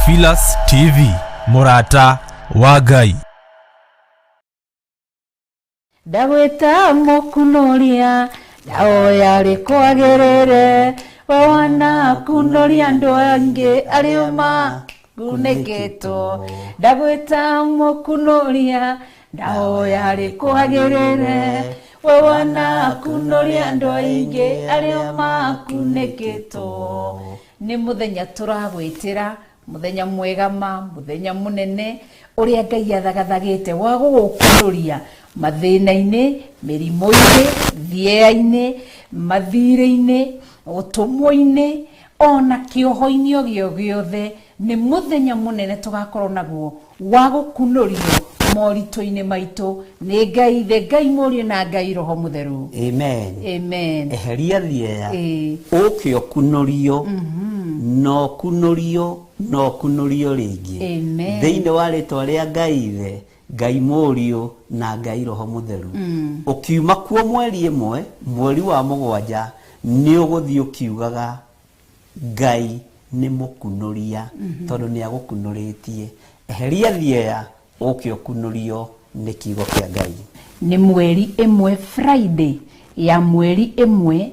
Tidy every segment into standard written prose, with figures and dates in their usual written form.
Theophilus TV, MURATA wa Ngai. Ndagweta mukunoria ndaoya rikwagerere wana kunoria ndo ange alioma gunegeto ndagweta mukunoria ndaoya rikwagerere wana kunoria ndo ange alioma gunegeto. Ni muthenya turagwitira muthenya mwegama muthenya munene uria Ngai athagathagite wa gukunoria mathina-ini mirimo-ini thieya-ini mathire-ini utumwo-ini ona kioho-ini o giothe. Ni muthenya munene tugakorwo naguo wa gukunorio morito-ini maitu ni Ngai the Ngai Murio na Ngai Roho Mutheru. Amen. Amen. Eheria thieya ukio kunorio no kunorio ringi thiini wa ritwa ria Ngai the Ngai Murio na Ngai Roho Mutheru. Ukiuma kuo mweri imwe mweri wa mugwanja ni uguthii ukiugaga Ngai ni mukunoria tondu ni agukunuritie. Eheria thieya ukio kunorio ni kiugo kia Ngai. Ni mweri imwe Friday ya mweri imwe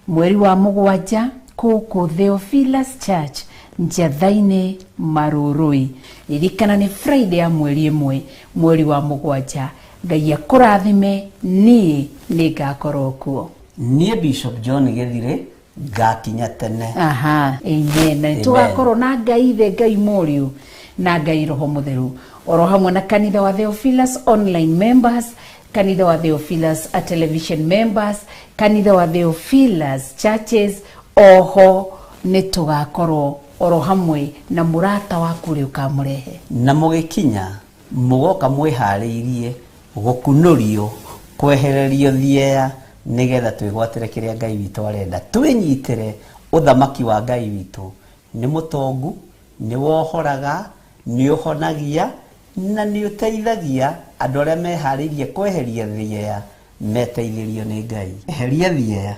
mweri wa mugwanja kuku Theophilus Church Njathaini Marurui. Irikana ni Friday ya mweri imwe mweri wa mugwanja. Ngai akurathime ni ngakorwo kuo. Ni Bishop John.Yet ngakinya tene. Amen. Na tugakorwo na Ngai the Ngai Murio na Ngai Roho Mutheru oro hamwe na kanitha wa Theophilus online members, kanitha wa Theophilus television members, kanitha wa Theophilus churches. Oho ni tugakorwo oro hamwe na murata waku ri ukamurehe na mugikinya mugoka mwihariirie gukunorio kwehererio thieya nigetha twigwatire kiria Ngai witu arenda twinyitire uthamaki wa Ngai witu. Ni mutongu, ni wohoraga, ni uhonagia na ni uteithagia andu aria mehariirie kweheria thieya meteithirio ni Ngai. Eheria thieya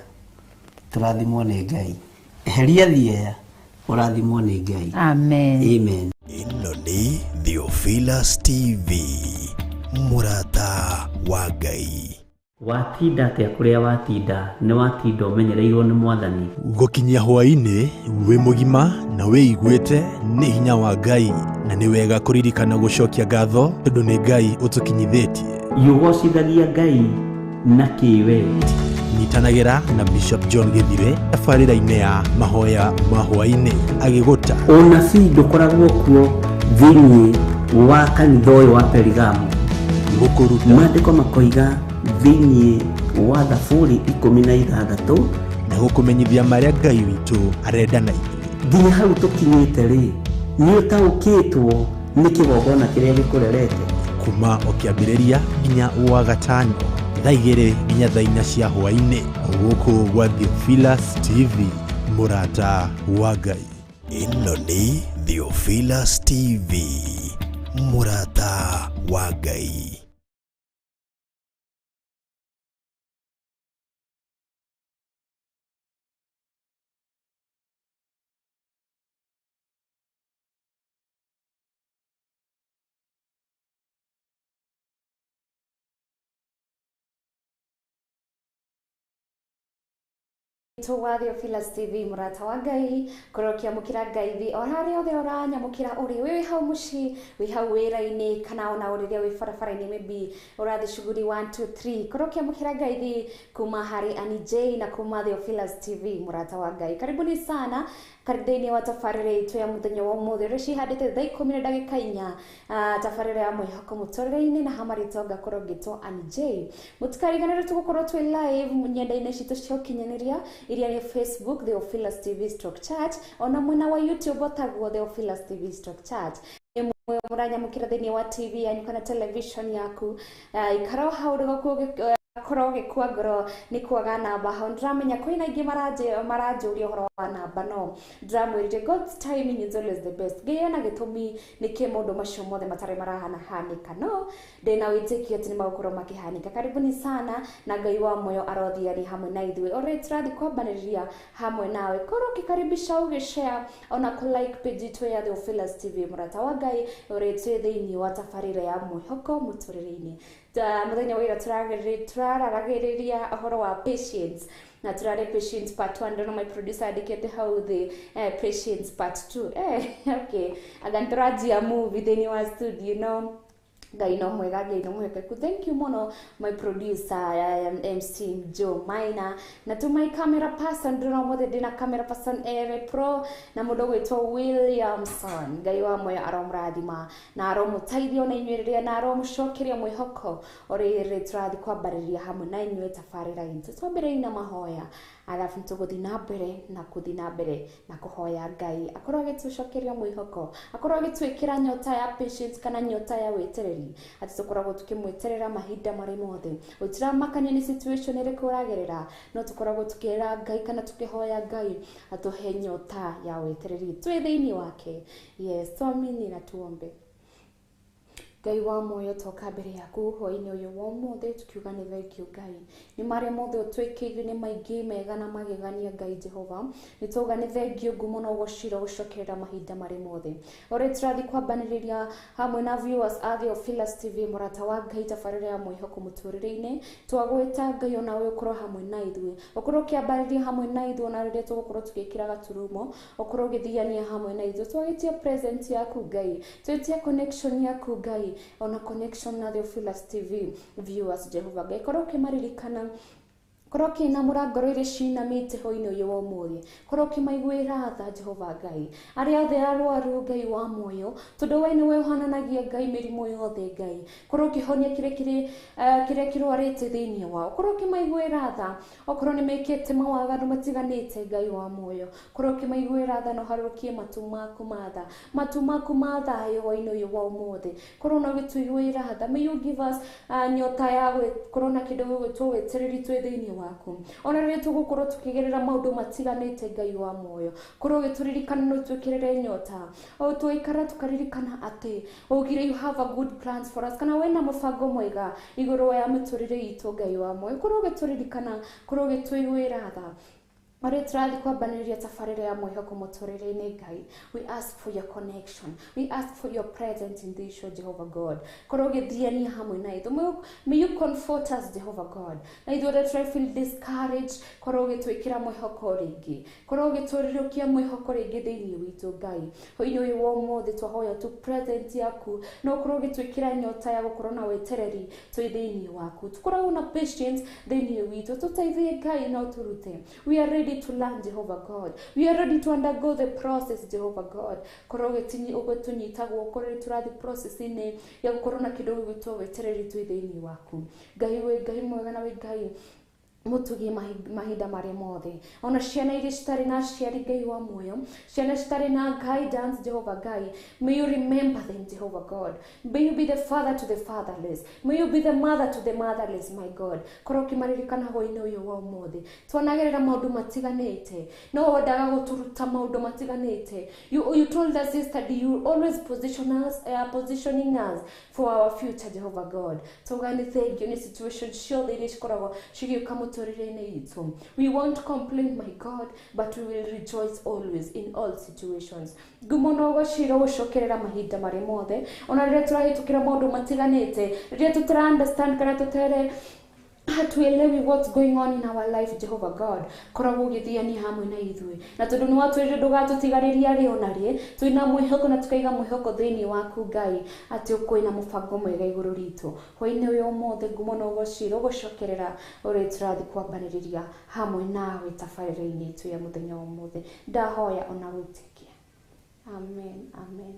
turathimwo ni Ngai. Eheria thieya urathimwo ni Ngai. Amen. Amen. Ino ni Theophilus TV, MURATA wa Ngai. Watinda atia kuria watinda ni watinda umenyereirwo ni Mwathani. Gukinyia hwa-ini wi mugima na wiiguite ni hinya wa Ngai na ni wega kuririkana gucokia ngatho tondu ni Ngai utukinyithitie. Yugocithagia Ngai na kiwendi. Nyitanagira na Bishop John.Yet tabarĩra-inĩ ya mahoya ma hwa-ini agiguta onabii ndukoragwo kuo thiini wa kanitha ũyũ wa Perigamu. gukuruta Maandĩko makoiga thiini wa Thaburi 16 na gukumenyithia maria Ngai witu arenda na ithuĩ. Nginya hau tukinyĩte rĩ nĩ ũtaũkĩtwo nĩ kĩgongona kĩrĩa gĩkũrerete kuma o kĩambĩrĩria nginya wa gatano thaa 2 nginya thaa 4 cia hwa-ini gũkũ gwa Theophilus TV, MURATA wa Ngai. Ino ni Theophilus TV, MURATA wa Ngai. Tuwa Theophilus TV, MURATA wa Ngai, kurokia mukira Ngaithi orari othe oranyamukira uri wi hau muci wi hau wira-ini kana ona uriria wi barabara-ini maybe urathi shughuli 1 2 3 kurokia mukira Ngaithi kuma hari NGAI na kuma Theophilus TV, MURATA wa Ngai. Karibuni sana karideni wa tafarira itu ya muthenya wa umuthi rici handite thaa 10 na ndagika 4 tafarira ya mwihoko muturire-ini na hamarito ngakorwo ngitwo NGAI. Mutikariganire tugukorwo twi live nyenda-ini citu cia ukinyaniria iria ni Facebook Theophilus TV /Church ona mwena wa YouTube otagwo Theophilus TV /Church. Muranyamukira thini wa TV yanyu kana television yaku ikara hau koroge kwa ngoro ni kwaga namba ho ndramenya kwina ingi maranjuria horo wa namba no ndramwirire God's timing is always the best ngiye na gitumi niki mundu macio mothe matare marahana hanika no ndina witikio ati ni magukoro makihanika karibuni sana na Ngai wa moyo arothiari hamwe na ithuĩ alright rathi kwambanĩrĩria hamwe nawe korwo ũkĩkaribisha ũgĩshare ona ku like page itu ya Theophilus TV Murata wa Ngai alright thĩinĩ wa tabarĩra ya mwĩhoko mũtũrĩre-inĩ muthenya wa ira turaragĩrĩria ũhoro wa patience na turare patience part 1 ndio my producer adikete how the patience part 2 okay agantorajia movie thĩinĩ wa studio no Ngai no mwega Ngai no mwekeku thank you muno my producer MC Joe na to my camera person ndio mothe ndina camera person Pro na mundu gwitwa Williamson Ngai wa moyo aromrathima na aromũteithia na inyuĩrĩria na aromũcokeria mwĩhoko ũrĩ tũrathi kwambĩrĩria hamwe na inyuĩ tabarĩra itũ twambĩrĩrie na mahoya alafu tuguthi na mbere na kuhoya Ngai akorwo agĩtũcokeria mwĩhoko akorwo agĩtwĩkĩra nyota ya patience kana nyota ya wetereri ati tukoragwo tukimweterera mahinda marĩ mothe utiramakania ni situation ĩrĩkũ ũragerera no tukoragwo tukĩra Ngai kana tukihoya Ngai atuhe nyota ya wetereri twĩ thĩinĩ wake yes tuamini na tuombe Ngai wa moyo toka mbere yaku hwa-inĩ ũyũ wa ũmũthĩ tukiuga nĩ thengiũ Ngai nĩ marĩa mothe ũtwĩkĩire nĩ maingĩ mega na magegania Ngai Jehova nĩ tuga nĩ thengiũ ngumo na ũgocira gũcokerera mahinda marĩ mothe ũrĩa tũrathi kwambanĩrĩria hamwe na viewers a Theophilus TV Murata wa Ngai tabarĩra ya mwĩhoko mũtũrĩre-inĩ twagwĩta Ngai ona we ũkorwo hamwe na ithuĩ ũkorwo ũkĩambarĩria hamwe na ithuĩ ona rĩrĩa tũgũkorwo tũgĩkĩra gaturumo ũkorwo ũgĩthiania hamwe na ithuĩ twagĩtia presence yaku Ngai twĩtia connection yaku Ngai on a connection na Theophilus TV viewers Jehova Ngai korwo ũkĩmaririkana korwo kina mũrangoro iria cinamĩte hwa-inĩ ũyũ wa ũmũthĩ korwo ũkĩmaiguĩra tha Jehova Ngai arĩa othe arwaru Ngai wa muoyo tondũ we nĩwe ũhananagia Ngai mĩrimũ yothe Ngai korwo ũkĩhonia kĩrĩa kĩrwarĩte thĩinĩ wao korwo ũkĩmaiguĩra tha okorwo nĩ mekĩte mawaganu matiganĩte Ngai wa muoyo korwo ũkĩmaiguĩra tha no harũkie matu maku ma thayũ hwa-inĩ ũyũ wa ũmũthĩ korwo no gĩtũiguĩra tha may you give us nyota ya korwo na kĩndũ gĩgwĩtwo wetereri twĩ thĩinĩ waku ona rĩrĩa tũgũkorwo tukĩgerera maũndũ matiganĩte Ngai wa muoyo korwo ũgĩtũririkana no twĩkĩrĩre nyota o tũikara tukaririkana atĩ ugire you have a good plans for us kana wena mũbango mwega igũrũ ya mĩtũrĩre itũ Ngai wa muoyo korwo ũgĩtũririkana korwo ũgĩtũiguĩra tha Ore tũrathi kwambanĩrĩria tabarĩra ya mwĩhoko mũtũrĩre-inĩ Ngai we ask for your connection we ask for your presence in this show Jehovah God korwo ũgĩthiania hamwe na ithuĩ may you comfort us Jehovah God na ithuĩ ũrĩa tũra feel discouraged korwo ũgĩtwĩkĩra mwĩhoko rĩngĩ korwo ũgĩtũrirũkia mwĩhoko rĩngĩ thĩinĩ witũ Ngai hwa-inĩ ũyũ wa ũmũthĩ twahoya tu presence yaku no korwo ũgĩtwĩkĩra nyota ya gũkorwo na wetereri twĩ thĩinĩ waku tũkoragwo na patience thĩinĩ witũ tũteithie Ngai no tũrute we are ready to learn Jehovah God we are ready to undergo the process Jehovah God korwo ũgĩtũnyita guoko rĩrĩa tũrathi process-inĩ ya gũkorwo na kĩndũ gĩgwĩtwo wetereri twĩ thĩinĩ waku Ngai we Ngai mwega na we Ngai mutugie mahinda marĩa mothe ona ciana iria citarĩ na aciari Ngai wa muoyo ciana citarĩ na guidance Jehovah Ngai may you remember them Jehovah God may you be the father to the fatherless may you be the mother to the motherless my God korwo ũkĩmaririkana hwa-inĩ ũyũ wa ũmũthĩ twanagerera maũndũ matiganĩte no wendaga gũtũruta maũndũ matiganĩte you told us yesterday you always positioning us for our future Jehovah God tũgani thank you nĩ situation ciothe iria cikoragwo cigĩũka mũtũrĩre-inĩ itũ we won't complain my God but we will rejoice always in all situations ngumo no ũgocira gũcokerera mahinda marĩ mothe ona rĩrĩa tũrahĩtũkĩra maũndũ matiganĩte rĩrĩa tũtara understand kana tũtere hatuelewi what's going on in our life Jehovah God koragwo ũgĩthiania hamwe na ithuĩ na tondũ nĩ watwĩrire ndũgatũtiganĩria rĩ ona rĩ twĩna mwĩhoko na tukaiga mwĩhoko thĩinĩ waku Ngai atĩ ũkwĩna mũbango mwega igũrũ ritũ hwa-inĩ ũyũ ũmũthĩ ngumo na ũgocira ũgũcokerera ũrĩa tũrathi kwambanĩrĩria hamwe nawe tabarĩra-inĩ itũ ya mũthenya wa ũmũthĩ ndahoya ona gwĩtĩkia amen amen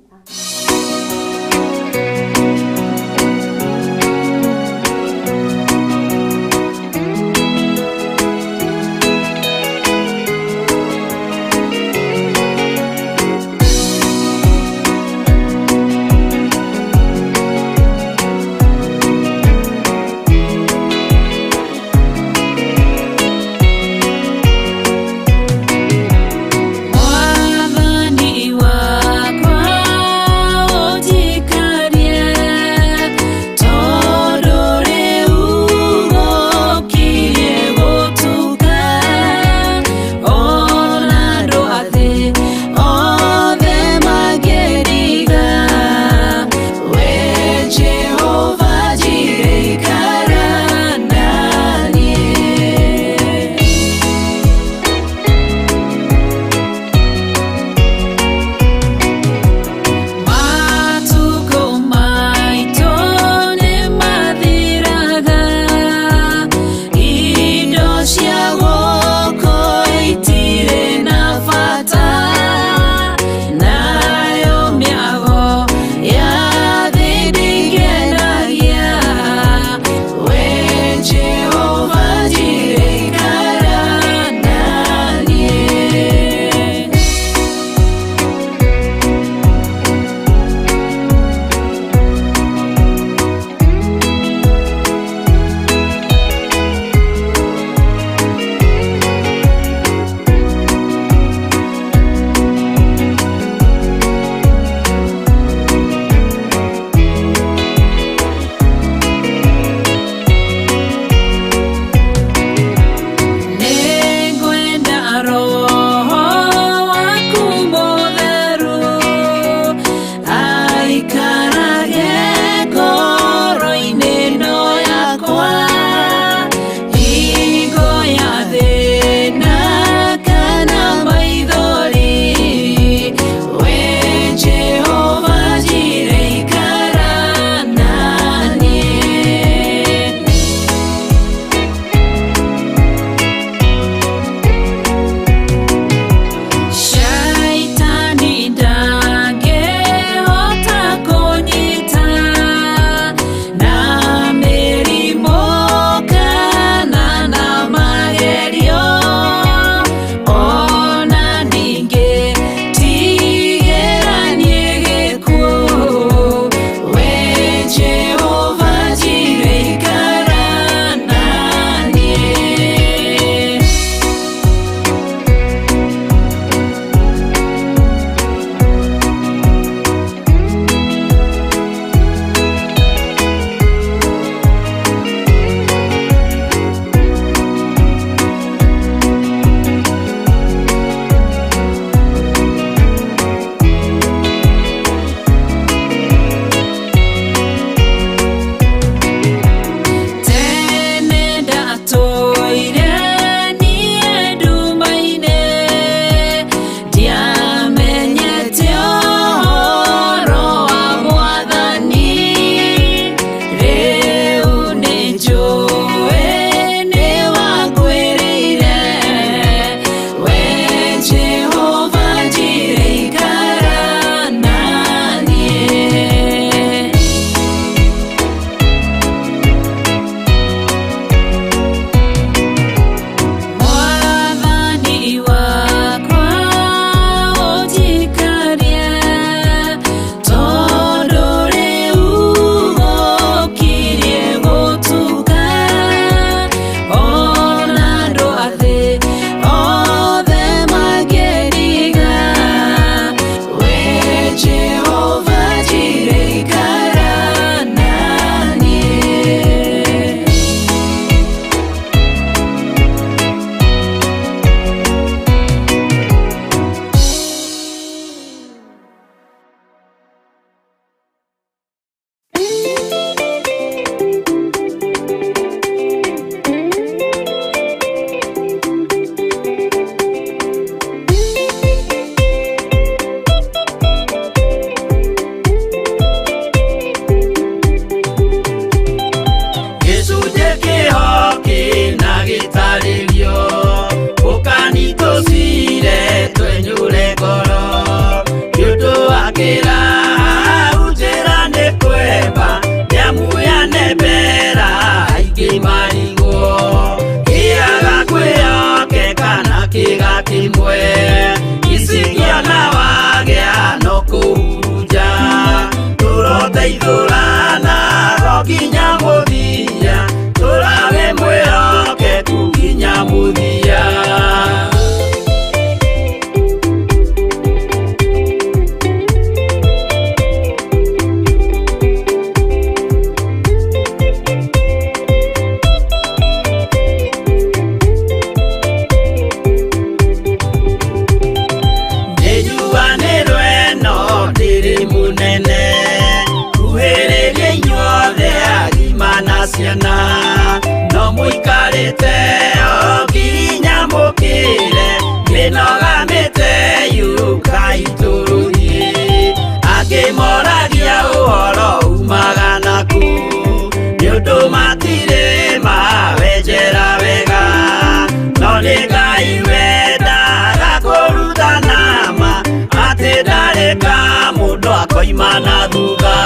koimana thutha.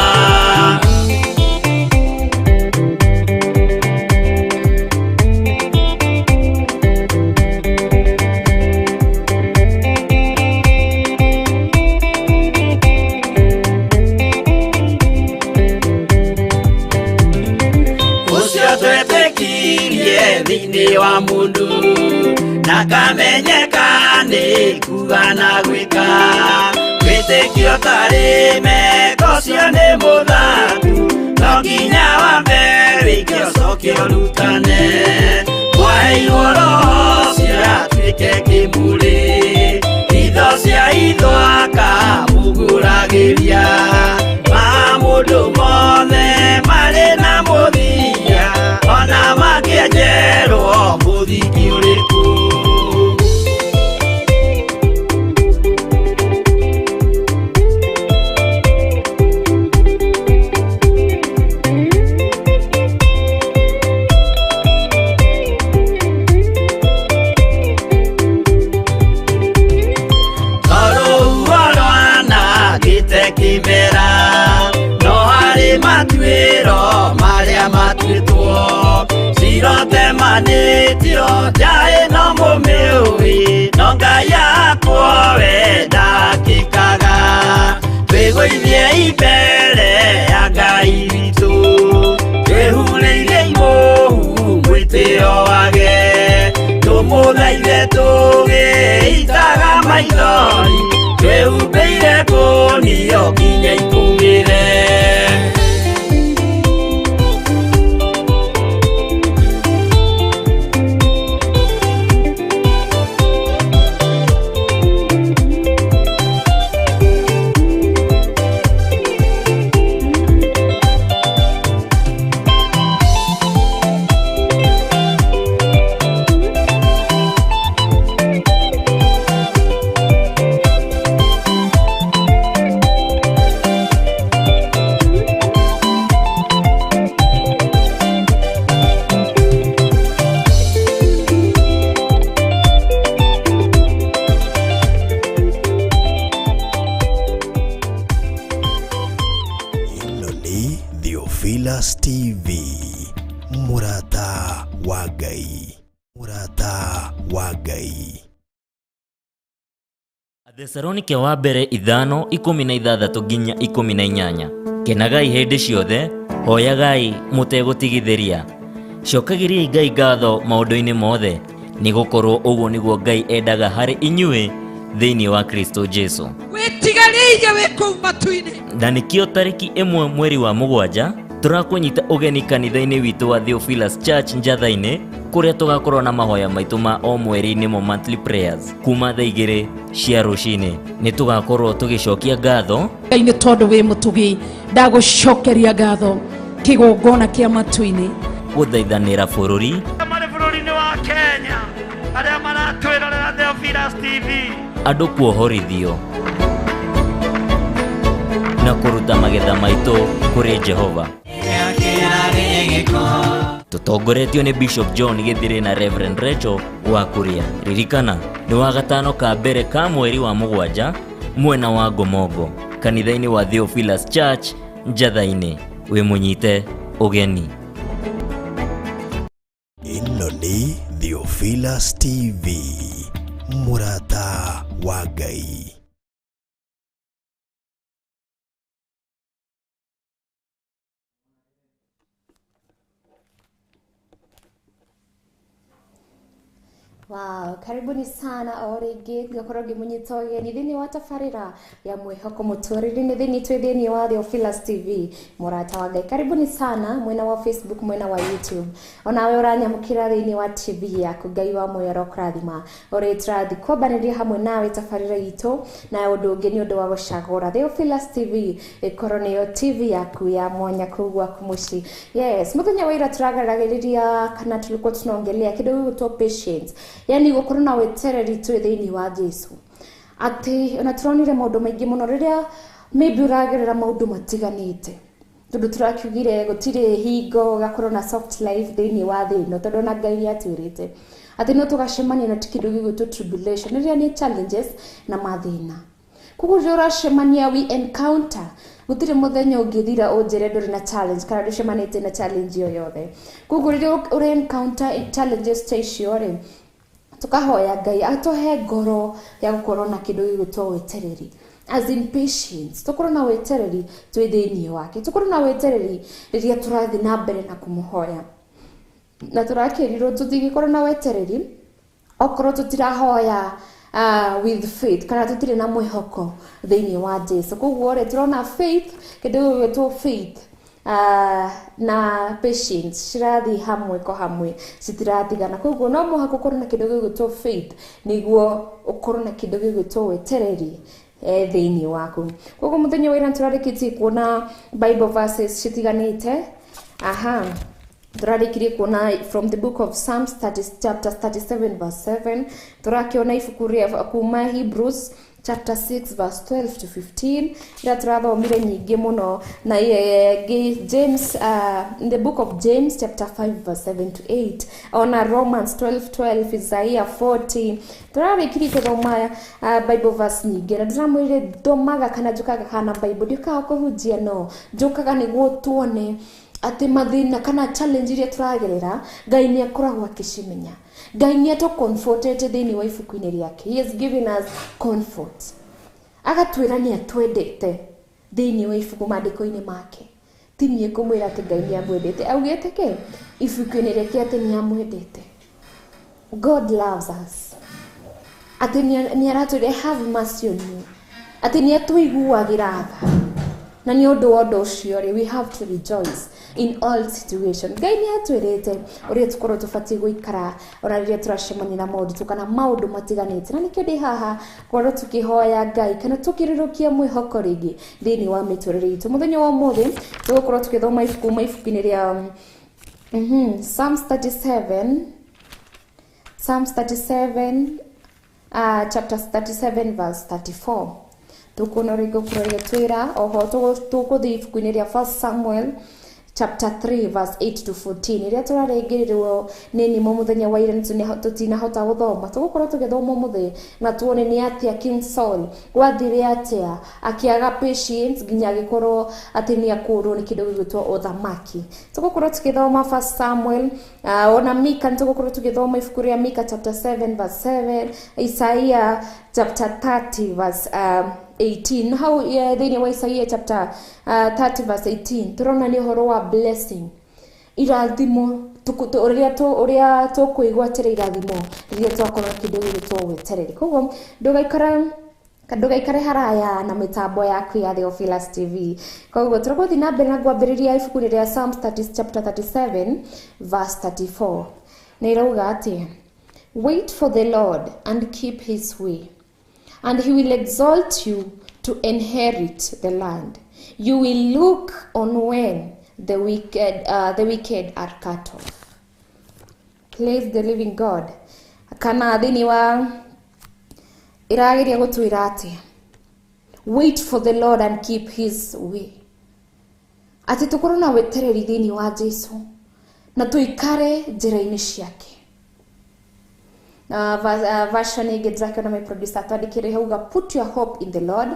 Thini wa mundu nakamenyeka ni kuga na gwika witikio tari meko cio ni muthaku no nginya wambe wikio cokio rutane waheirwo roho ciatuike kimuri itho cia ithwaka muguragiria ma mundu mothe mari na muthia ona magienjerwo muthiki uriku. Matwiro maria matwitwo sirote manitiro jae no mumiui no Ngai yakwa we ndakikaga twigũithie imbere ya Ngai witũ twĩhurĩire imuhu mwĩtĩo wage tũmũthaithe tũgĩitaga maithori twĩhumbĩire ngũnio nginya ikumĩre. Theophilus TV, Murata wa Ngai, Murata wa Ngai. Athesalonike wa mbere 5:16 nginya 18. Kenagai hĩndĩ ciothe, hoyagai mũtegũtigithĩria. Cokagĩriai Ngai ngatho maũndũ-inĩ mothe, nĩgũkorwo ũguo nĩguo Ngai endaga harĩ inyuĩ thĩinĩ wa Kristo Jesu. Wĩtigarĩire wĩ kũu matu-inĩ. Na nĩkĩo tarĩki 1 mweri wa 7 tũrakũnyita ũgeni kanitha-inĩ witũ wa Theophilus Church Njatha-inĩ, kũrĩa tũgakorwo na mahoya maitũ ma o mweri-inĩ mo monthly prayers kuma thaa 2 cia rũci-inĩ. Nĩ tũgakorwo tũgĩcokia ngatho Ngai tondũ wĩ mũtugi, ndagũcokeria ngatho kĩgongona kĩa matu-inĩ, gũthaithanĩra bũrũri Marĩ bũrũri-inĩ wa Kenya arĩa maratwĩrorera Theophilus TV, andũ kuohorithio na kũruta magetha maitũ kũrĩ Jehova. Tũtongoretio nĩ Bishop John.Yet na Reverend Rachel wa Kuria. Ririkana nĩ wa gatano ka mbere ka mweri wa 7 mwena wa Ngomongo, kanitha-inĩ wa Theophilus Church Njatha-inĩ. Wĩ mũnyite ũgeni. Ĩno nĩ Theophilus TV, Murata wa Ngai. Wow, karibuni sana o rĩngĩ ngakorwo ngĩmũnyita ũgeni thĩinĩ wa tabarĩra ya mwĩhoko mũtũrĩre-inĩ thĩinĩ wa Theophilus TV, Murata wa Ngai. Karibuni sana mwena wa Facebook, mwena wa YouTube, onawe ũranyamũkĩra thĩinĩ wa TV yaku. Ngai wa muoyo arokũrathima ũrĩ tũrathi kwambanĩria hamwe nawe tabarĩra itũ, na ũndũ ũngĩ nĩ ũndũ wa gũcagũra Theophilus TV ĩkorwo nĩyo TV yaku ya mwanya kũu gwaku mũciĩ. Yes, mũthenya wa ira tũragaragĩrĩria kana tulikuwa tunaongelea kĩndũ gĩgwĩtwo patience, yani gũkorwo na wetereri thĩinĩ wa Jesu. Atĩ ona tũronire maũndũ maingĩ mũno rĩrĩa maybe ũragerera maũndũ matiganĩte, tondũ tũrakiugire gũtirĩ hingo gakorwo na soft life thĩinĩ wa thĩ ĩno, tondũ na Ngai nĩatwĩrĩte atĩ no tũgacemania na kĩndũ gĩgwĩtwo tribulation, rĩrĩa nĩ challenges na mathĩna. Koguo rĩrĩa ũracemania we encounter gutire muthenya ungithira unjire nduri na challenge kana nducemanite na challenge yo yothe. Koguo rĩrĩa ũre encounter challenges ta icio rĩ tukahoya Ngai atuhe ngoro ya gukorwo na kindu gĩgwĩtwo wetereri, as in patience. Tukorwo na wetereri twĩ thĩinĩ wake, tukorwo na wetereri rĩrĩa tũrathiĩ na mbere na kumuhoya, na tũrakĩrirwo tũtingĩkorwo na wetereri okorwo tutirahoya with faith kana tutire na mwihoko thĩinĩ wa Jesu. Koguo rĩ turona faith, kindu gĩgwĩtwo faith na patience cirathi hamwe ko hamwe citiratigana. Koguo no mũhaka ũkorwo na kindu gĩgwĩtwo faith niguo ũkorwo na kindu gĩgwĩtwo wetereri thĩinĩ waku. Koguo mũthenya wa ira tũrarĩkĩtie kuona Bible verses citiganĩte. Turarikirie kuona from the book of Psalms chapter 37 verse 7. Turakiona ibuku rĩa kuma Hebrews chapter 6 verse 12 to 15. Ira turathomire nyingĩ mũno na James in the book of James chapter 5 verse 7 to 8. Ona Romans 12:12, Isaiah 40. Turarikirie kuthoma Bible verse nyingĩ na turamwire ndomaga kana njukaga kana Bible ndikaga kũhunjia no njukaga nĩguo tuone ati mathina kana challenge iria turagerera Ngai ni akoragwo akicimenya. Ngai ni ato comforted thĩinĩ wa ibuku-inĩ rĩake. He has given us comfort. Agatwĩra ni atwendete thĩinĩ wa ibuku maandĩko-inĩ make. Ti niĩ ngũmwĩra atĩ Ngai ni amwendete. Augĩte kĩ ibuku-inĩ rĩake atĩ ni amwendete. God loves us. Atĩ ni aratwĩra have mercy on you. Atĩ ni atũiguagĩra tha. Na ni ũndũ wa ũndũ ũcio we have to rejoice in all situations. Ngai ni atwĩrĩte ũrĩa tũkorwo tũbatiĩ gũikara ona rĩrĩa tũracemania na maũndũ kana maũndũ matiganĩte. Na nĩkĩo ndĩ haha korwo tũkĩhoya Ngai kana tũkĩrĩrũkia mwĩhoko rĩngĩ thĩinĩ wa mĩtũrĩre itũ. Mũthenya wa ũmũthĩ tũgũkorwo tũgĩthoma ibuku-inĩ rĩa Psalms 37 chapter 37 verse 34. Tukuona rĩngĩ kũrĩa twĩra oho tũgũthiĩ ibuku-inĩ rĩa 1 Samuel chapter 3 verse 8 to 14. Iria tũrarĩngĩrĩrwo nĩ nyĩmbo mũthenya wa ira tũtinahota gũthoma. Tũgũkorwo tũgĩthoma mũthĩ na tuone nĩ atĩa King Saul gwathire atĩa akĩaga patience nginya agĩkorwo atĩ nĩ akũrwo nĩ kĩndũ gĩgwĩtwo ũthamaki. Tũgũkorwo tũgĩthoma 1 Samuel ona Mika tũgũkorwo tũgĩthoma ibuku rĩa Mika chapter 7 verse 7, Isaiah chapter 30 verse 18. How thĩinĩ wa Isaiah chapter 30 verse 18 turona nĩ ũhoro wa blessing, irathimo ũrĩa tũkũigwatĩra irathimo rĩrĩa twakorwo kĩndũ gĩgwĩtwo wetereri. Koguo ndũgaikare haraya na mĩtambo yaku ya Theophilus TV. Koguo tũgũthiĩ na mbere na kwambĩrĩria ibuku rĩa Psalms chapter 37 verse 34. Na irauga atĩ wait for the Lord and keep his way, and he will exalt you to inherit the land. You will look on when the wicked are cut off. Praise the living God. Kana thĩinĩ wa irageria gũtwĩra atĩ wait for the Lord and keep his way. Atĩ tũkorwo na wetereri thĩinĩ wa Jesu na tũikare njĩra-inĩ ciake. Version ingĩ ndĩrakĩona my producer twandĩkĩre hauga put your hope in the Lord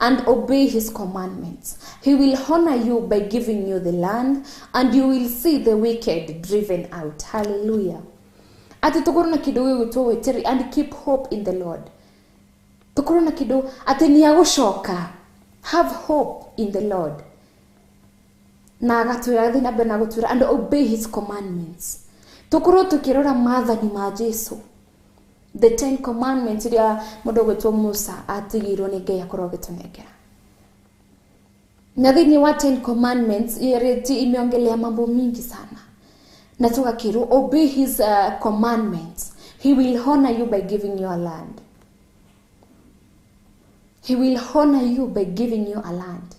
and obey his commandments. He will honor you by giving you the land, and you will see the wicked driven out. Hallelujah. Ati tukorwo na kĩndũ gĩgwĩtwo wetereri and keep hope in the Lord. Tukorwo na kĩndũ atĩ nĩ agũcoka. Have hope in the Lord. Na agatwĩra thiĩ na mbere na gũtwĩra and obey his commandments. Tukorwo tukĩrora maathani ma Jesu. The 10 commandments iria mũndũ gwĩtwo Musa atigirwo nĩ Ngai akorwo agĩtũnengera. Na thĩinĩ wa 10 commandments imeongelea mambo mingi sana. Na tugakĩrwo obey his commandments. He will honor you by giving you a land. He will honor you by giving you a land.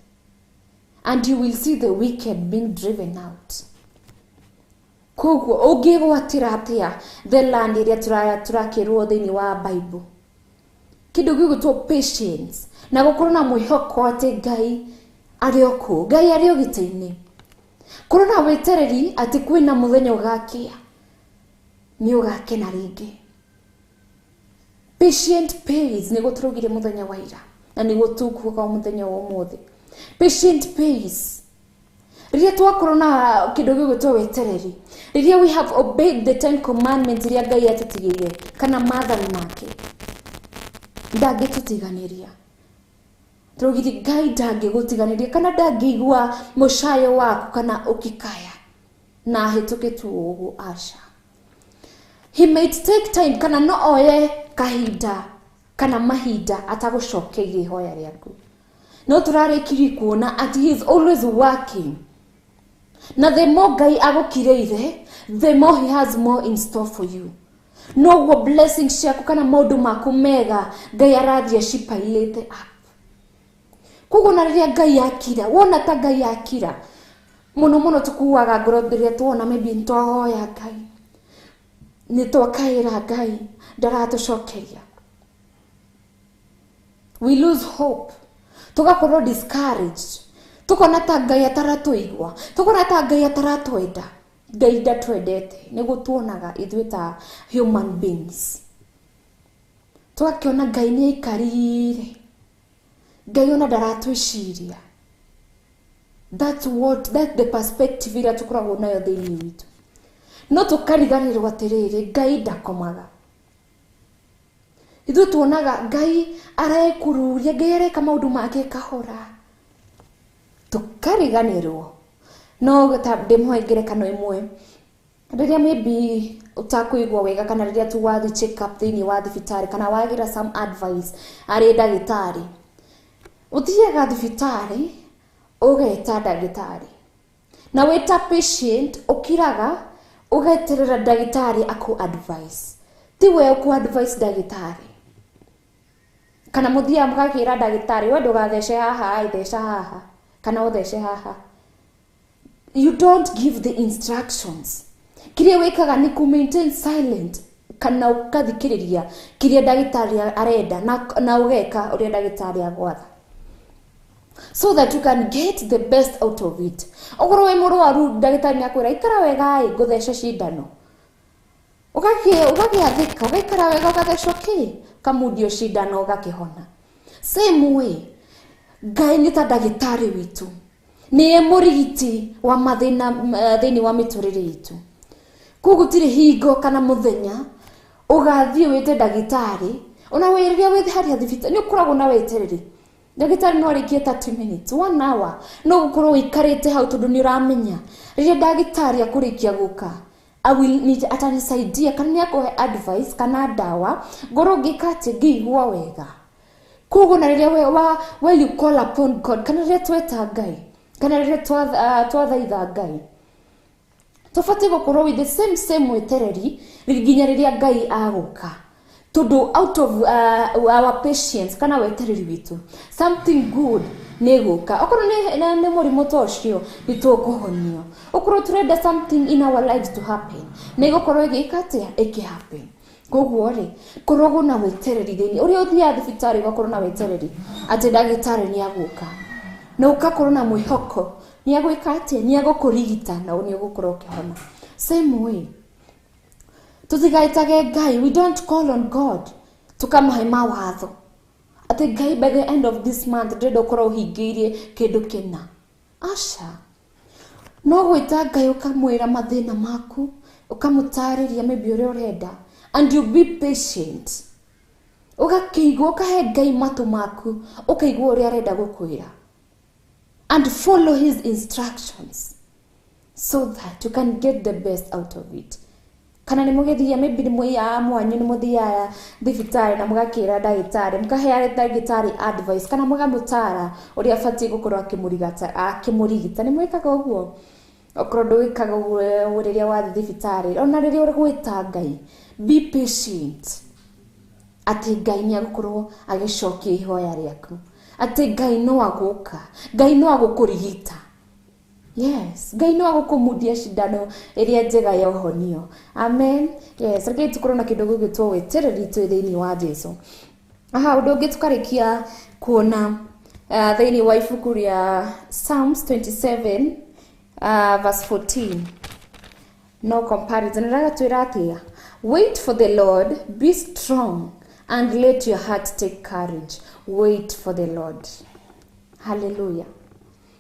And you will see the wicked being driven out. Koguo ũngĩgwatĩra atĩa the land iria turakĩrwo thĩinĩ wa Bible. Kĩndũ gĩgwĩtwo patience na gũkorwo na mwĩhoko atĩ Ngai arĩ o kũ, Ngai arĩ o gĩtĩ-inĩ. Korwo na wetereri atĩ kwĩna mũthenya ũgakĩa nĩ ũgakena rĩngĩ. Patient pays nĩ gũtũrugire mũthenya wa ira. na niguo tukuoka muthenya wa umuthi. Patient pays. Riria twakorwo na kindu gigwitwo wetereri, riria we have obeyed the 10 commandments riria Ngai atutigire kana maathani make, ndangitutiganiria. Tugiri Ngai ndangigutiganiria kana ndangigua mushayo waku kana ukikaya na hituke tu ugu asha. He might take time kana no oye kahinda kana mahinda atagucokeire ihoya riaku. No turarikiri kuona at he is always working. Na the more Ngai agukireire, the more he has more in store for you. No go blessings ciaku kana maundu maku mega Ngai arathia cipailite up. Kugo na riria Ngai akira, wona ta Ngai akira. Muno tukuaga ngoro riria tuona maybe ntwahoya Ngai. Ni twakaira Ngai ndaratucokeria. We lose hope. Tugakorwo discouraged. Tukona ta Ngai ataratuigwa. Tukona ta Ngai ataratwenda. Ngai ndatwendete. Niguo tuonaga ithuĩ ta human beings. Twakiona Ngai ni aikarire. Ngai ona ndaratwiciria. That's the perspective ira tukoragwo nayo thĩinĩ witũ. No tukariganĩrwo atĩrĩrĩ, Ngai ndakomaga. Ithuĩ tuonaga Ngai arekururia, Ngai areka maundu make kahora. Tukariganĩrwo. No ndĩmũhe ngerekano ĩmwe. Rĩrĩa maybe utakuigwa wega kana rĩrĩa tu wathi check up thĩinĩ wa thibitarĩ kana wagira some advice arĩ ndagĩtarĩ. Uthiaga thibitarĩ ugeta ndagĩtarĩ. Na weta patient ukiraga ugeterera ndagĩtarĩ aku advice. Tiwe ku advice ndagĩtarĩ. Kana muthia mugakira ndagĩtarĩ we ndugathece haha ithesha haha kana uthece haha. You don't give the instructions. Kiria wekaga ni ku maintain silent kana ukathikiriria kiria ndagĩtarĩ arenda na ugeka uria ndagĩtarĩ agwatha. So that you can get the best out of it. Ogoro we murwaru ndagĩtarĩ akwira ikara wega nguthece cindano. Ugakiathika ugaikara wega ugathecwo kamudio cindano ugakihona. Same way Ngai ni ta ndagĩtarĩ witu. Ni mũrigiti wa mathina thĩinĩ wa mĩtũrĩre itu. Kugutire hingo kana muthenya ugathie wete ndagĩtarĩ ona wĩrĩria wethe harĩa thibitarĩ ni ukoragwo na wetereri. Ndagĩtarĩ no arikie 30 minutes 1 hour no gukorwo ikarite hau tondu ni uramenya rĩrĩa ndagĩtarĩ akurikia guka atanisaidia kana ni akuhe advice kana dawa ngoro ngikati ngigwa wega. Kugo na rĩrĩa when you call upon God kana rĩrĩa tweta Ngai kana rĩrĩa twathaitha Ngai tufate gukorwo with the same wetereri nginya rĩrĩa Ngai aguka. Tondu out of our patience kana wetereri witu something good neguka. Okorwo ni murimu tocio nitukuhonio. Okorwo turenda something in our lives to happen negukorwo igikatia happen. Koguo ri korogo na wetereri thini uria uthia thibitarĩ gakorwo na wetereri ati ndagĩtarĩ ni aguka na ukakorwo na mwihoko ni agwika ati ni agukurigita na ni ugukorwo ukihona. Same way tuthigaitage Ngai, we don't call on God tukamahe mawatho ati Ngai by the end of this month ndĩrenda ũkorwo ũhingĩirie kĩndũ kĩna. Asha no gwĩta Ngai ukamwĩra mathĩna maku ukamũtarĩria maybe ũrĩa ũrenda and you be patient. Ugakeigua ukahe Ngai matu maku ukaigua ũrĩa arenda gũkwĩra and follow his instructions so that you can get the best out of it. Kana ni mugethia maybe ni muya mwanyu ni muthia thibitarĩ na mugakira ndagĩtarĩ mukahe ndagĩtarĩ advice kana mugamutara uria afati gukorwo akimurigita ni mwikaga uguo. Okorwo ndwikaga uguo rĩrĩa wathi thibitarĩ ona rĩrĩa ũgwĩta Ngai be patient ati Ngai ni agukorwo agicokia ihoya rĩaku ati Ngai no aguka, Ngai no agukurigita. Yes, Ngai no agukumudia cindano iria njega ya ũhonio. Amen. Yes, reke tukorwo na kĩndũ gĩgwĩtwo wetereri thĩinĩ wa Jesũ. Ũndũ ũngĩ tukarikia kuona thĩinĩ wa ibuku rĩa Psalms 27 verse 14. No comparison. Ragatwĩra atĩa? Wait for the Lord, be strong and let your heart take courage. Wait for the Lord. Hallelujah.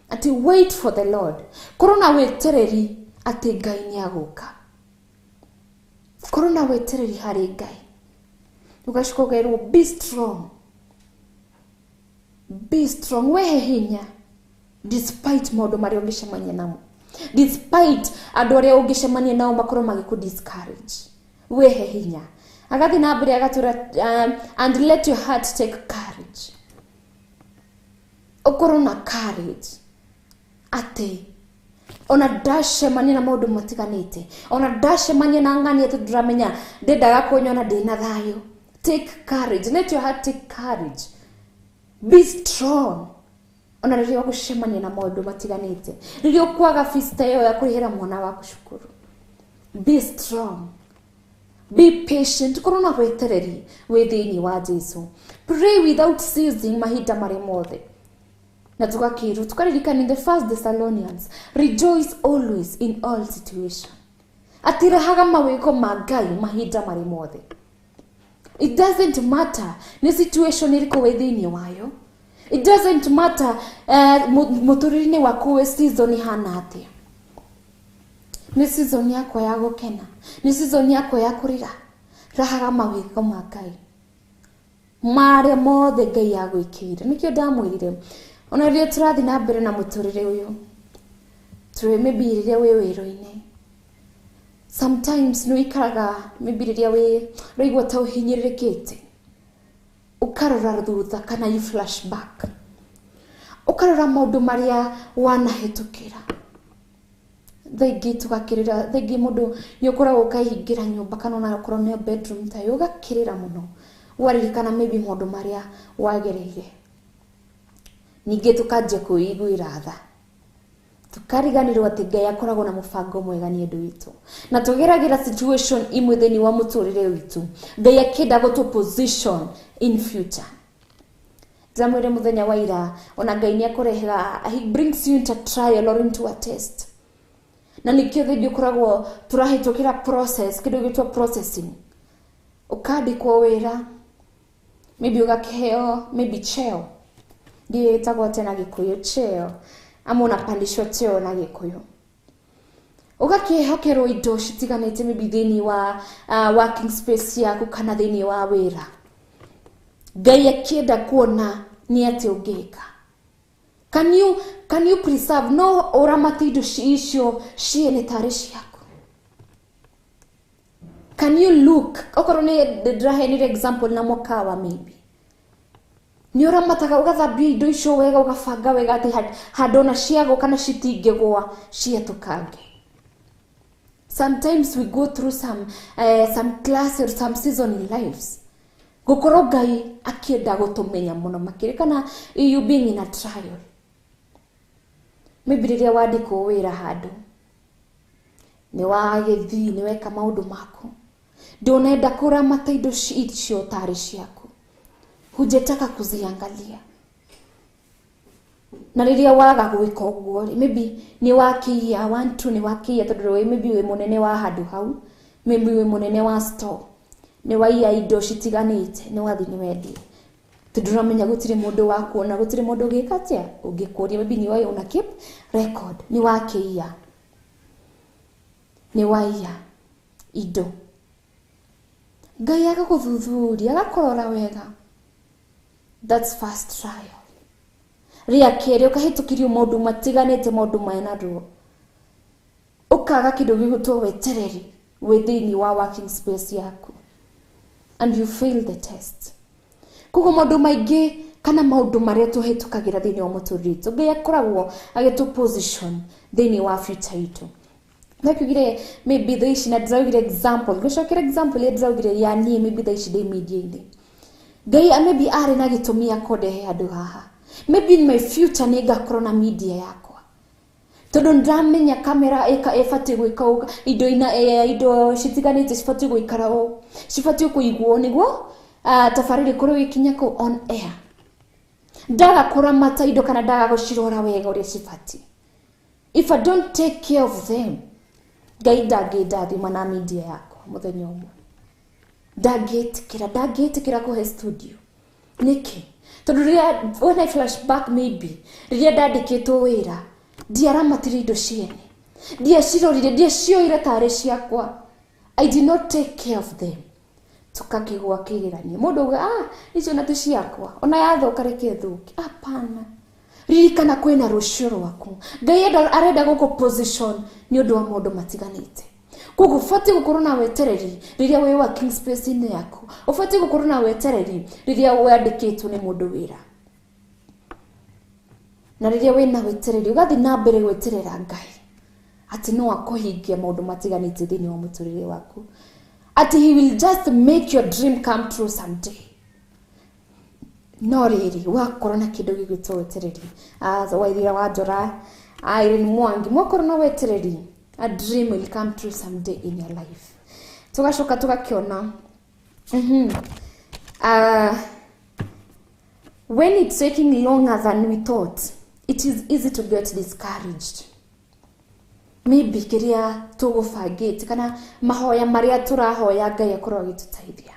Ati wait for the Lord. Korona wetereri ati Ngai ni aguka. Korona wetereri hari Ngai. Ugashikogerwo, be strong. Be strong. Wehe hinya. Despite maundu maria ungicemania namo. Despite andu aria ungicemania nao makorwo magiku discourage. Wehe hinya. Agathi na mbere agatura and let your heart take courage. Okorwo na courage. Ate ona ndacemania na maundu matiganite, ona ndacemania na ng'ani ati ndramenya ndendaga kunyona ndina thayo. Take courage. Let your heart take courage. Be strong. Ona riria gucemania na maundu matiganite, riria kwaga fista yo ya kurihira mwana waku cukuru. Be strong. Be patient. Korona wetereri withiini wa Jesu. Pray without ceasing mahinda mari mothe. Na tukakiru tukaririkana in the 1 Thessalonians, rejoice always in all situations. Atirahaga mawiko ma Ngai mahinda mari mothe. It doesn't matter ni situation iriko withiini wayo. It doesn't matter muturire-ini waku we season hana atia. Ni season yako ya gukena, ni season yako ya kurira. Rahaga mawiko ma Ngai mare mothe Ngai agwikire. Nikio ndamwirire ona riria turathi na mbere na muturire uyu, twe maybe riria we wiro-ini, sometimes no ikaraga maybe riria we raigua ta uhinyiririkite, ukarora thutha kana you flashback, ukarora maundu maria wanahitukira. Thaingi tugakirira, thaingi mundu ni ukoragwo ukahingira nyumba kana ona ukorwo ni bedroom tayo ugakirira muno, waririkana maybe maundu maria wagereire. Ninge tukanjia kuiguira tha, tukariganirwo ati Ngai akoragwo na mubango mwega ni andu witu, na tugeragira situation imwe thini wa muturire witu. Ngai akenda gutu position in future. Zamwire muthenya wa ira ona Ngai ni akurehera, he brings you into a trial or into a test. Na nikio thigi ukoragwo turahitukira process, kidu gitwa processing. Ukandikwo wira, maybe ugakiheo maybe cheo. Ndiye itagwo tena Gikuyu cheo, ama unapandishwa cheo na Gikuyu. Ugakihokerwo indo citiganite maybe thini wa working space yaku kana thini wa wira. Ngai akienda kuona ni ati ungika. Can you preserve no uramate indo icio ciene tari ciaku? Can you look, okorwo ni ndirahe example na mukawa maybe, ni uramataga ugathambia indo icio wega ugabanga wega ati handona ciago kana citingigwa ciatukange. Sometimes we go through some class or some season in lives. Gukorwo Ngai akienda gutumenya muno makiri kana you being in a trial. Maybe riria wandikwo wira handu, ni wagithi ni weka maundu maku, ndonenda kuramata indo icio tari ciaku, hujetaka kuziangalia. Na riria waga gwika uguo, maybe ni wakia 1 2 ni wakia tondu maybe we munene wa handu hau, maybe we munene wa store, ni waiya indo citiganite, ni wathi ni wendi. Tuduramenya gutire mundu wa kuona, gutire mundu gikatia ungikuria, maybe ni wayo una keep record, ni wakia, ni waiya indo. Ngai agaguthuthuria agakorora wega. That's first trial. Ria kere ukahitukirio maundu matiganite, maundu maena ruo, ukaga kindu gigutwo wetereri withini wa working space yaku, and you fail the test. Kuko maundu maingi kana maundu maria tuhitukagira thini wa muturire, Ngai akoragwo agitu position thini wa future itu. Nakugire maybe thaici na ndiraugire example, gucokera example ya ndiraugire ya nie maybe thaici de media-ini. Ngai maybe ari na gitumi akondehe handu haha. Maybe in my future ni ngakorwo na media yakwa, tondu ndamenya kamera ifati gwika indo citiganite cifati gwikara o, cifati kuigwo niguo tafariri kuri wikinya ko on air. Ndaga kuramata indo kana ndaga gucirora wega uri cifati. If I don't take care of them, Ngai ndangĩndathima na media yakwa muthenya umwe. ndagetikira kuhe studio niki tondu when I flashback maybe riria ndandikitwo wira ndiaramatire indo ciene ndiacirorire ndiacioire tare ciakwa I did not take care of them tukakigwa kigirania mundu uga icio na tuciakwa ona yathoka reke thuki apana ririkana kwina rucio rwaku Ngai arenda guku position ni undu wa mundu matiganite kugu fati gukorwo na wetereri riria we working space ine yaku ufati gukorwo na wetereri riria wandikitwo ni mundu wira na riria we na wetereri ugathi na mbere gweterera Ngai ati no akohingia maundu matiganite thini wa muturire waku ati he will just make your dream come true someday no riri wakorwo na kindu gigwitwo wetereri waithira wa njora Irene Mwangi mwakorwo na wetereri a dream will come true someday in your life tugashoka tugakiona when it's taking longer than we thought it is easy to get discouraged maybe kiria tugufangite kana mahoya maria turahoya Ngai akorwo agituteithia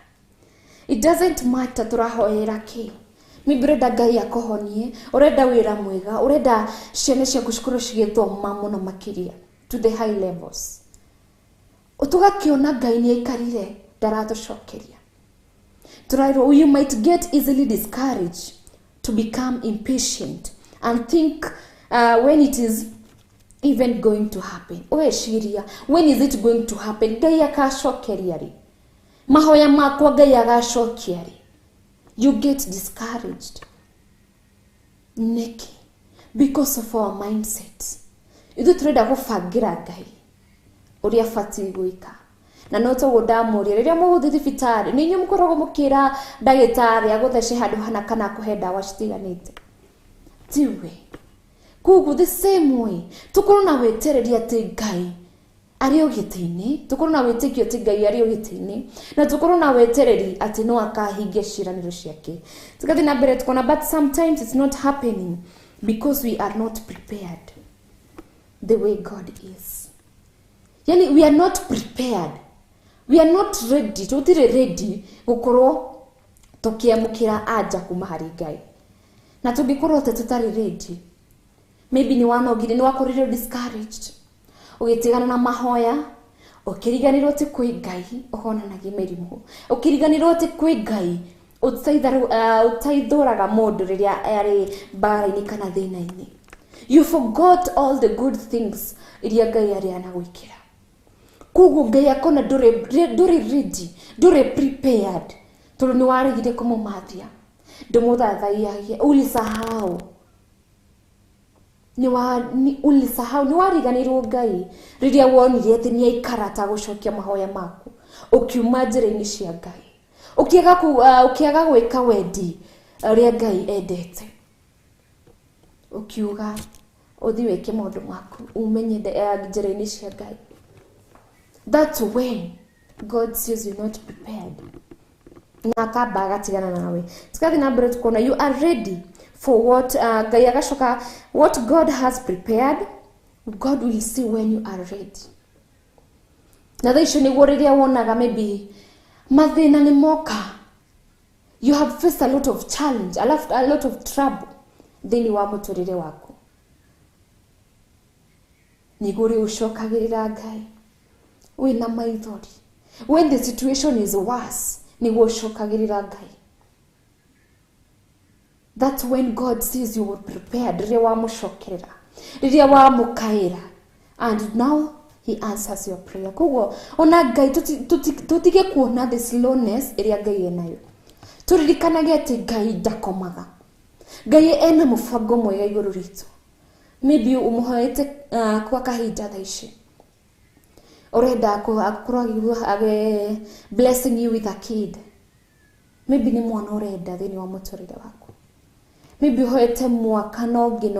it doesn't matter turahoyera ki maybe urenda Ngai akohonie urenda wira mwega urenda ciana ciaku cikorwo cigithoma muno makiria to the high levels utugakiona Ngai ni aikarire ndaratucokeria turairo you might get easily discouraged to become impatient and think when it is even going to happen oeshiria when is it going to happen Ngai akacokeria ri mahoya makwa Ngai agacokia ri you get discouraged neki because of our mindset ithu turenda gubangira Ngai uria fati gwika na no to ndamuria riria muguthi thibitari ni nyu mukorogo mukira ndagitari aguthece handu hana kana kuhenda wa citiganite tiwe kugu the same way tukorwo na wetereri ati Ngai ari ogitini tukorwo na wetekio ati Ngai ari ogitini na tukorwo na wetereri ati no akahingia ciraniro ciake tukathi na mbere tukona but sometimes it's not happening because we are not prepared the way God is yani we are not prepared we are not ready tutire ready gukorwo tukiamukira aja kuma hari Ngai na tugikorwo tutari ready maybe ni wanogire ni wakorire discouraged ugitigana na mahoya ukiriganirwo ti kwi Ngai uhonanagia mirimu ukiriganirwo ti kwi Ngai utaithuraga mundu riria ari bara-ini kana thina-ini you forgot all the good things iria Ngai ari anagwikira kugu Ngai akona nduri ready nduri prepared tondu ni warigire kumumathia ndumuthathaiagie ulisahau ulisahau ni wariganirwo Ngai riria wonire ati ni aikarata gucokia mahoya maku ukiuma njira-ini cia Ngai ukiaga gwika wendi ria Ngai endete ukiuga uthi weke maundu maku umenye njira-ini cia Ngai that's when God says you're not prepared na kabaga tigana nawe tukathi na mbere tukona you are ready for what Ngai agashoka what God has prepared God will see when you are ready na thaisho ni woriria wonaga maybe mathina ni moka you have faced a lot of challenge a lot of trouble thini wa muturire waku niguri ucokagirira Ngai wina maithori when the situation is worse niguo ucokagirira Ngai that's when God sees you were prepared riria wa mucokerera riria wa mukaira and now he answers your prayer kugo ona Ngai tutige kuona the slowness iria Ngai enayo turirikanage ati Ngai ndakomaga Ngai ena mufango mwega iguru ritu maybe umuhoete kwa kahinda thaici urenda akorwo age blessing you with a kid maybe ni mwana urenda thini wa muturire waku maybe hoete mwaka nogi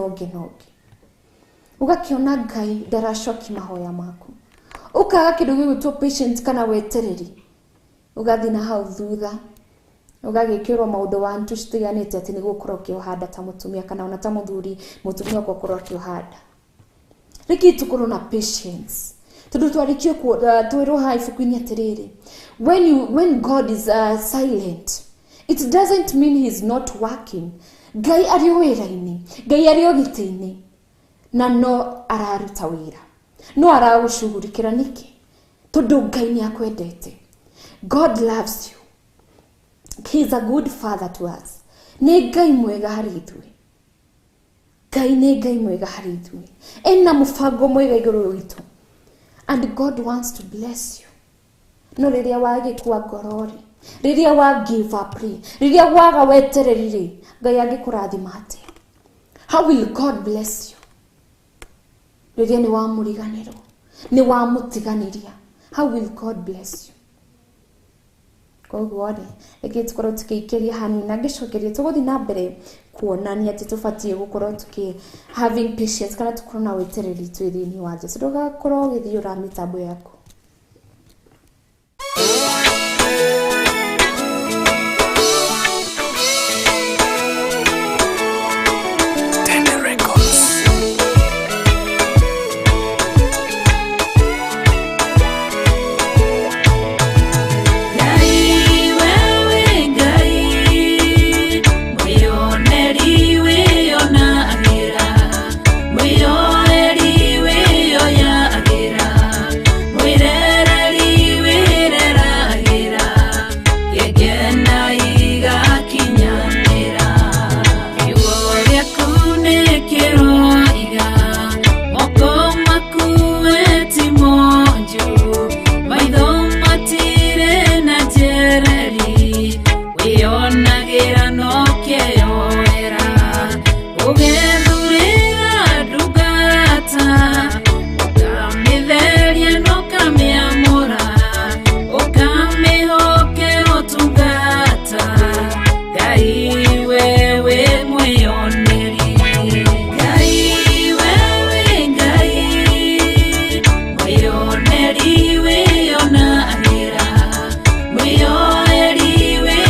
ugakiona Ngai ndaracoki mahoya maku ukaga kindu gigwitwo patient kana wetereri ugathi na hau thutha ugagikirwo maundu wa ntu citiganite ati ni gukorwo ukihanda ta mutumia kana ona ta muthuri mutumia gukorwo ukihanda riki tukorwo na patience tondu twarikio twirwo ha ibuku-ini atiriri, when God is silent, it doesn't mean he's not working. Ngai ari wira-ini, Ngai ari ogiti-ini, na no araruta wira, no aragucugurikira niki, tondu Ngai ni akwendete. God loves you. He's a good father to us. Ni Ngai mwega hari ithuĩ. Ngai ni Ngai mwega hari ithuĩ. Ena mufango mwega iguru witu. And God wants to bless you. No riria wagikua ngorori, riria wa give up, riria waga wetereri, Ngai agikurathima atia? How will God bless you? Riria ni wa muriganiro, ni wa mutiganiria, how will God bless you? Koguo ri, reke tukorwo tukiikeria hanini na ngicokeria tuguthi na mbere kuonania ati tubatie gukorwo tuki having patience kana tukorwo na wetereri twithini wa Jesu. Ndugakorwo ugithiura mitambo yaku. Mwioneri we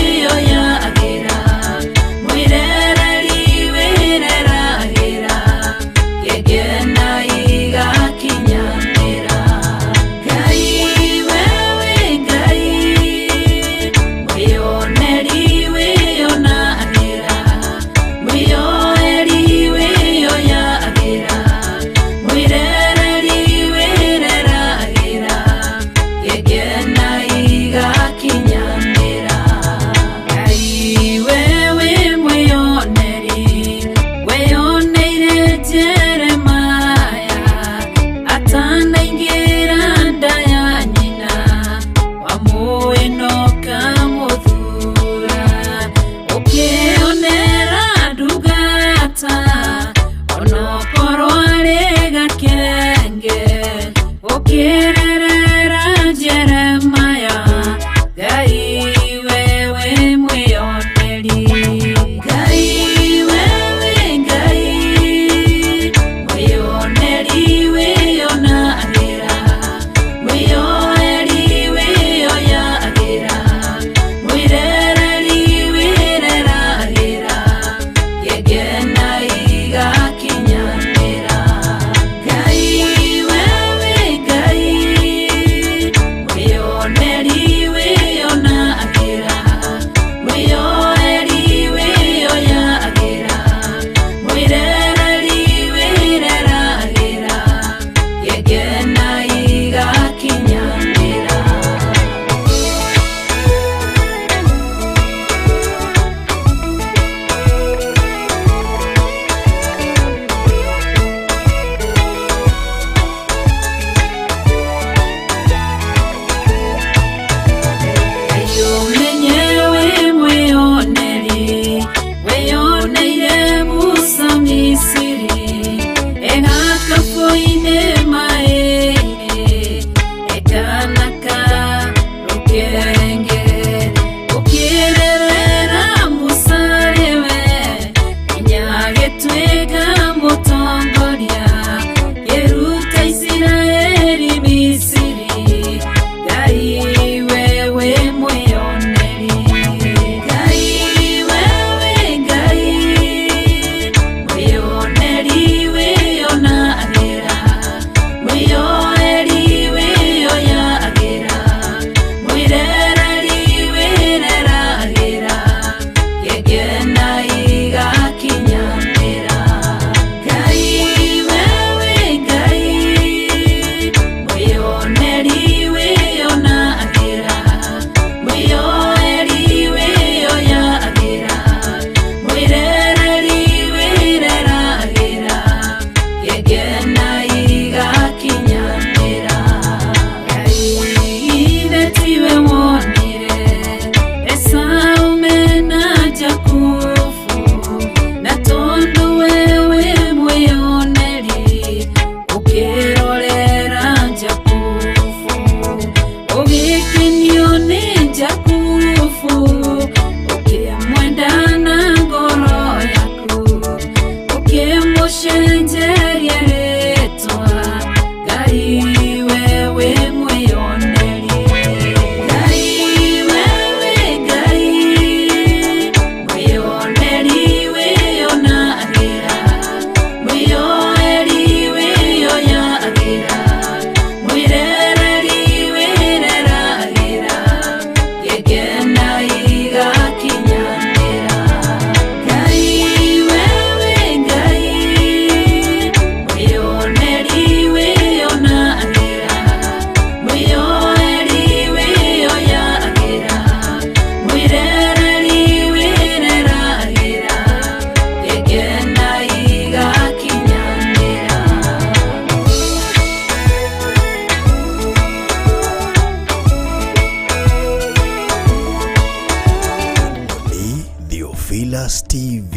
Theophilus TV,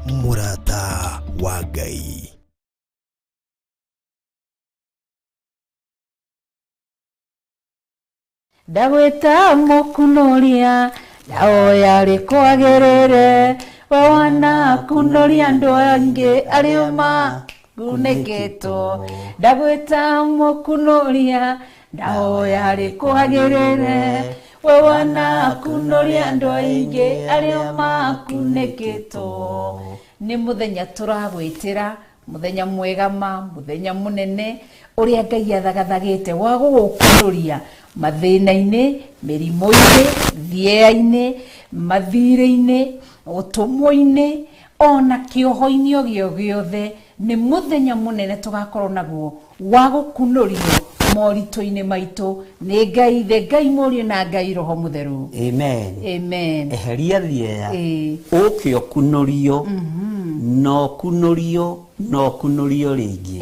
MURATA wa Ngai. Ndagwĩta mũkunoria ndaoya rĩkwagĩrĩre we wanakunoria andũ angĩ arĩa makunĩkĩtwo. Ndagwĩta mũkunoria ndaoya rĩkwagĩrĩre we wanakunoria andũ aingĩ arĩa makunĩkĩtwo. Nĩ mũthenya tũragwĩtĩra, mũthenya mwega mũthenya mũnene ũrĩa Ngai athagathagĩte wa gũgũkunoria mathĩna-inĩ, mĩrimũ-inĩ, thieya-inĩ, mathirĩ-inĩ, ũtũmwo-inĩ, ona kĩoho-inĩ o gĩothe. Nĩ mũthenya mũnene tũgakorwo naguo wa gũkunorio moritũ-inĩ maitũ nĩ Ngai ithe, Ngai Mũriũ na Ngai Roho Mũtheru. Amen. Amen. Eheria thieya ũke ũkunorio no kunorio rĩngĩ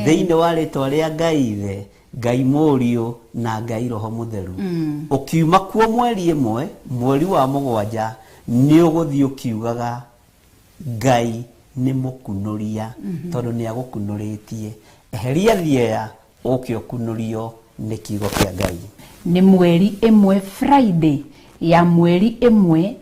thĩinĩ wa rĩtwa rĩa Ngai ithe, Ngai Mũriũ na Ngai Roho Mũtheru. Ũkiuma kuo mweri ĩmwe, mweri wa mũgwanja, nĩ ũgũthiĩ ũkiugaga Ngai nĩ mũkunoria tondũ nĩ agũkunũrĩtie. Eheria thieya ũke ũkunorio nĩ kiugo kĩa Ngai. Nĩ mweri ĩmwe, Friday ya mweri ĩmwe,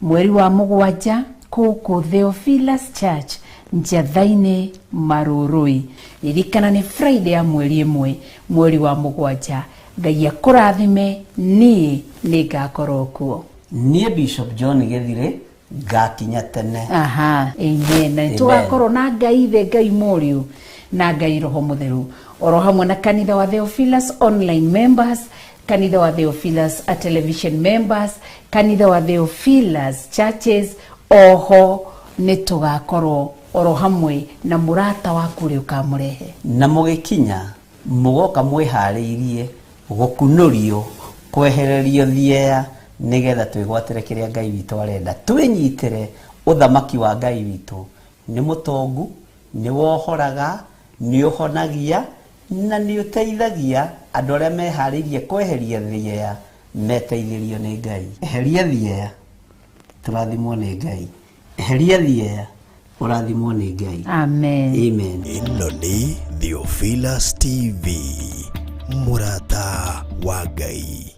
mweri wa mũgwanja, kũkũ Theophilus Church Njatha-inĩ Marũrũi. Ririkana nĩ Friday ya mweri ĩmwe, mweri wa mũgwanja. Ngai akũrathime, niĩ nĩ ngakorwo kuo. Niĩ Bishop John Gethire ngakinya tene. Amen. Na tũgakorwo na Ngai ithe, Ngai Mũriũ na Ngai Roho Mũtheru, oro hamwe na kanitha wa Theophilus online members, kanitha wa Theophilus television members, kanitha wa Theophilus churches. Oho nĩ tũgakorwo oro hamwe na mũrata waku ũrĩa ũkamũrehe. Na mũgĩkinya mũgoka mwĩharĩirie gũkunorio, kwehererio thieya, nĩgetha twĩgwatĩre kĩrĩa Ngai witũ arenda. Twĩnyitĩre ũthamaki wa Ngai witũ. Nĩ mũtongu, nĩ wohoraga, nĩ ũhonagia na nĩ ũteithagia andũ arĩa meharĩirie kweheria thieya meteithĩrio nĩ Ngai. Eheria thieya, tũrathimwo nĩ Ngai. Eheria thieya, ũrathimwo nĩ Ngai. Amen. Amen. Ĩno nĩ Theophilus TV, MURATA wa Ngai.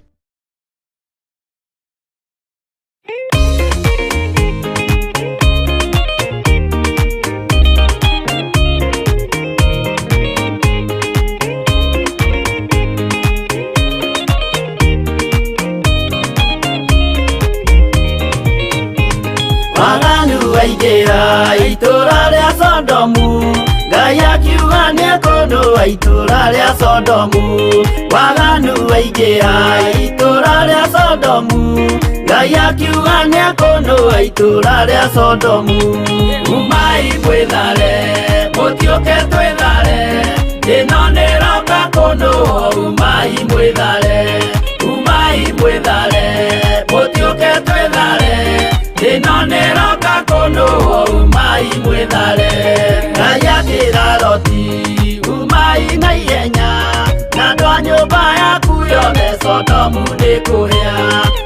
Waganu waingĩra itũra rĩa Sodomu, Ngai akiuga nĩekũnũa itũra rĩa Sodomu. Waganu waingĩra itũra rĩa Sodomu, Ngai akiuga nĩekũnũa itũra rĩa Sodomu. Umai mwĩthare, mũtiũke twĩthare, ĩno nĩroka kũnũa. Umai mwĩthare, umai mwĩthare, mũtiũke twĩthare, ĩno nĩroka kũnũa. Umai mwĩthare. Ngai akĩra Loti, umai na ihenya, na andũ a nyũmba yaku yothe Sodomu nĩkũhĩa.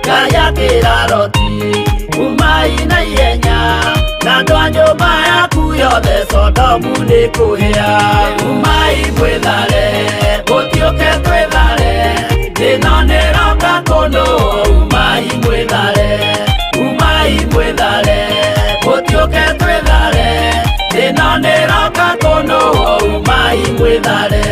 Ngai akĩra Loti, umai na ihenya, na andũ a nyũmba yaku yothe Sodomu nĩkũhĩa. Umai mwĩthare, mũtiũke twĩthare, ĩno nĩroka kũnũa. Umai mwĩthare, umai mwĩthare, mũtiũke twĩthare, ĩno nĩroka kũnũa. Umai mwĩthare.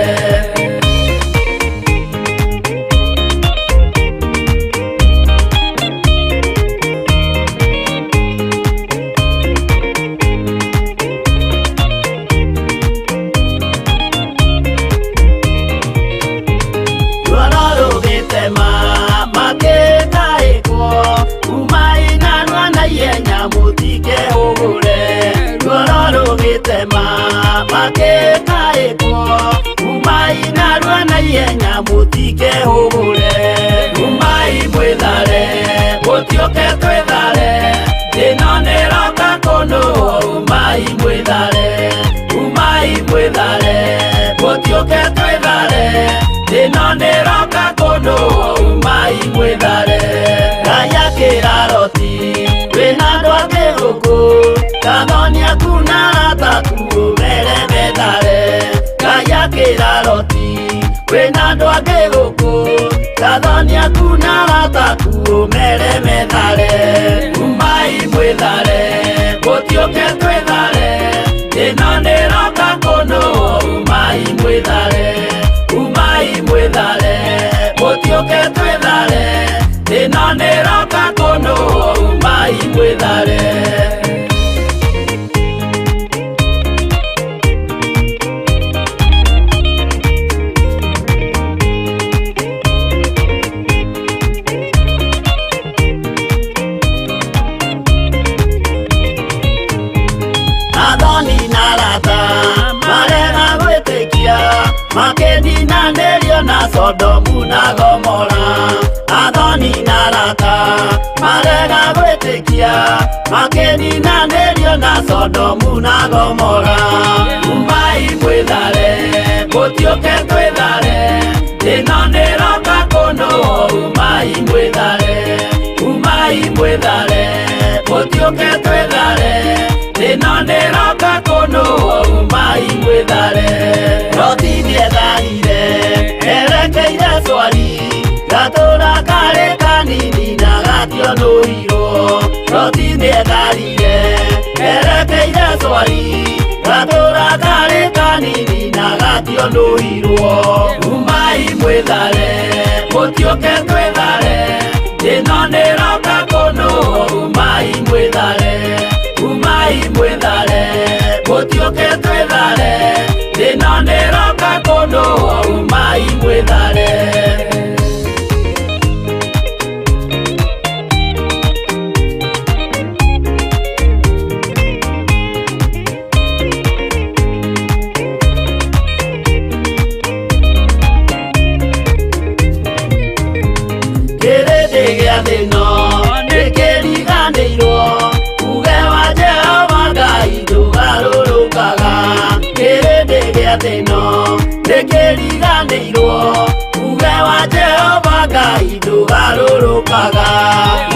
Umai mwĩthare, mũtiũke twĩthare, ĩno nĩroka kũnũa. Umai mwĩthare, umai mwĩthare, mũtiũke twĩthare, ĩno nĩroka kũnũa. Umai mwĩthare. Ngai akĩra Loti, wĩna andũ angĩ Tadonia kuna taku mere medare Kaya kira roti Wena doage goko Tadonia kuna taku mere medare Umai mwedare Botioke twedare Enanera kakono Umai mwedare Umai mwedare Botioke twedare Enanera kakono Umai mwedare Makeni na Nerio na Sodomu na Gomora Adoni na Rata Marega gwetekia Makeni na Nerio na Sodomu na Gomora Umai mwedare Botioke twedare Enonera kakono Umai mwedare Umai mwedare Botioke twedare Enonera kakono Umai mwedare Roti diedaire Erekeire swari Gatora kare kanini na gatio noiro Roti diedaire Erekeire swari Gatora kare kanini na gatio noiro Umai mwedare Botioke twedare Enonera kakono Umai mwedare Umai mwedare Botioke twedare Enonera kakono Umai mwedare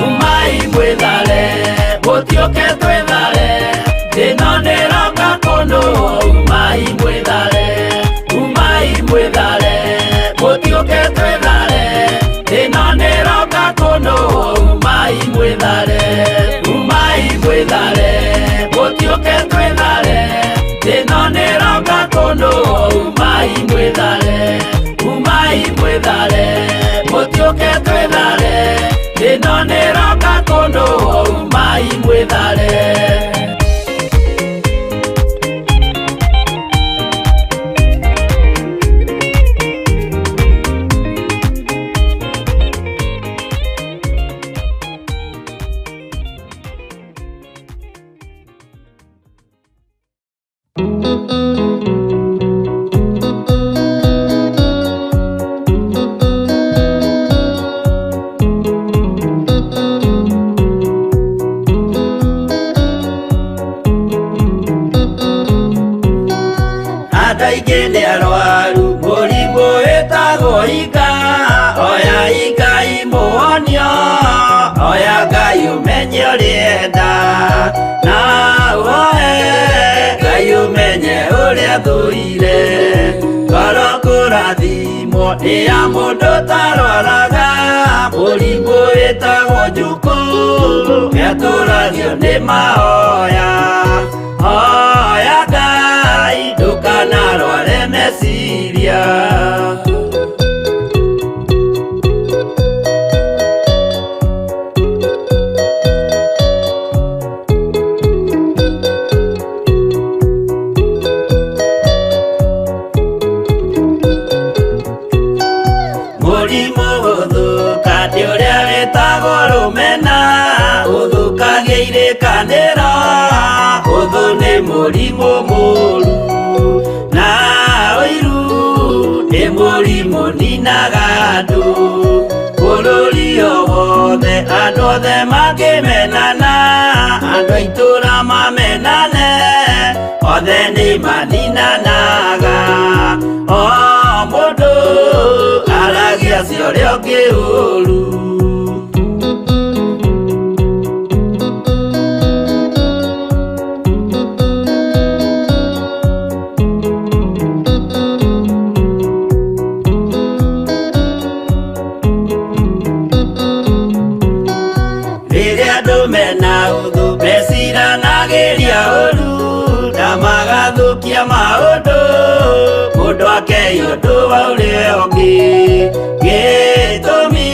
Umai mwedare Botioke twedare Enonera kakono Umai mwedare Umai mwedare Botioke twedare Enonera kakono Umai mwedare Umai mwedare Botioke twedare Enonera kakono Umai mwedare Umai mwedare Botioke twedare Enonera kakono Umai mwedare Adaigene arwaru Murimu etago ika Oya ika imuonio Oya Ngai umenye urienda Na uoe Ngai umenye uria thuire Ngoro kurathimwo ni ya mundu tarwaraga Murimu etago njuku Etũragio ni mahoya Oya Ngai ndukanarware meciria Murimu gũthuka nĩ ũrĩa wĩtagwo rũmena ũthũkagia irĩkanĩro ũthũ nĩ mũrimũ mũru na ũiru nĩ mũrimũ ninaga andũ bũrũri o wothe andũ othe mangĩmenana andũ a itũũra mamenane othe nĩ maninanaga o mũndũ aragia cio ũrĩa ũngĩ ũru andu mena uthu meciranagĩria ũru na magathukia maũndũ mũndũ akei ũndũ wa ũrĩa ũngĩ gĩtũmi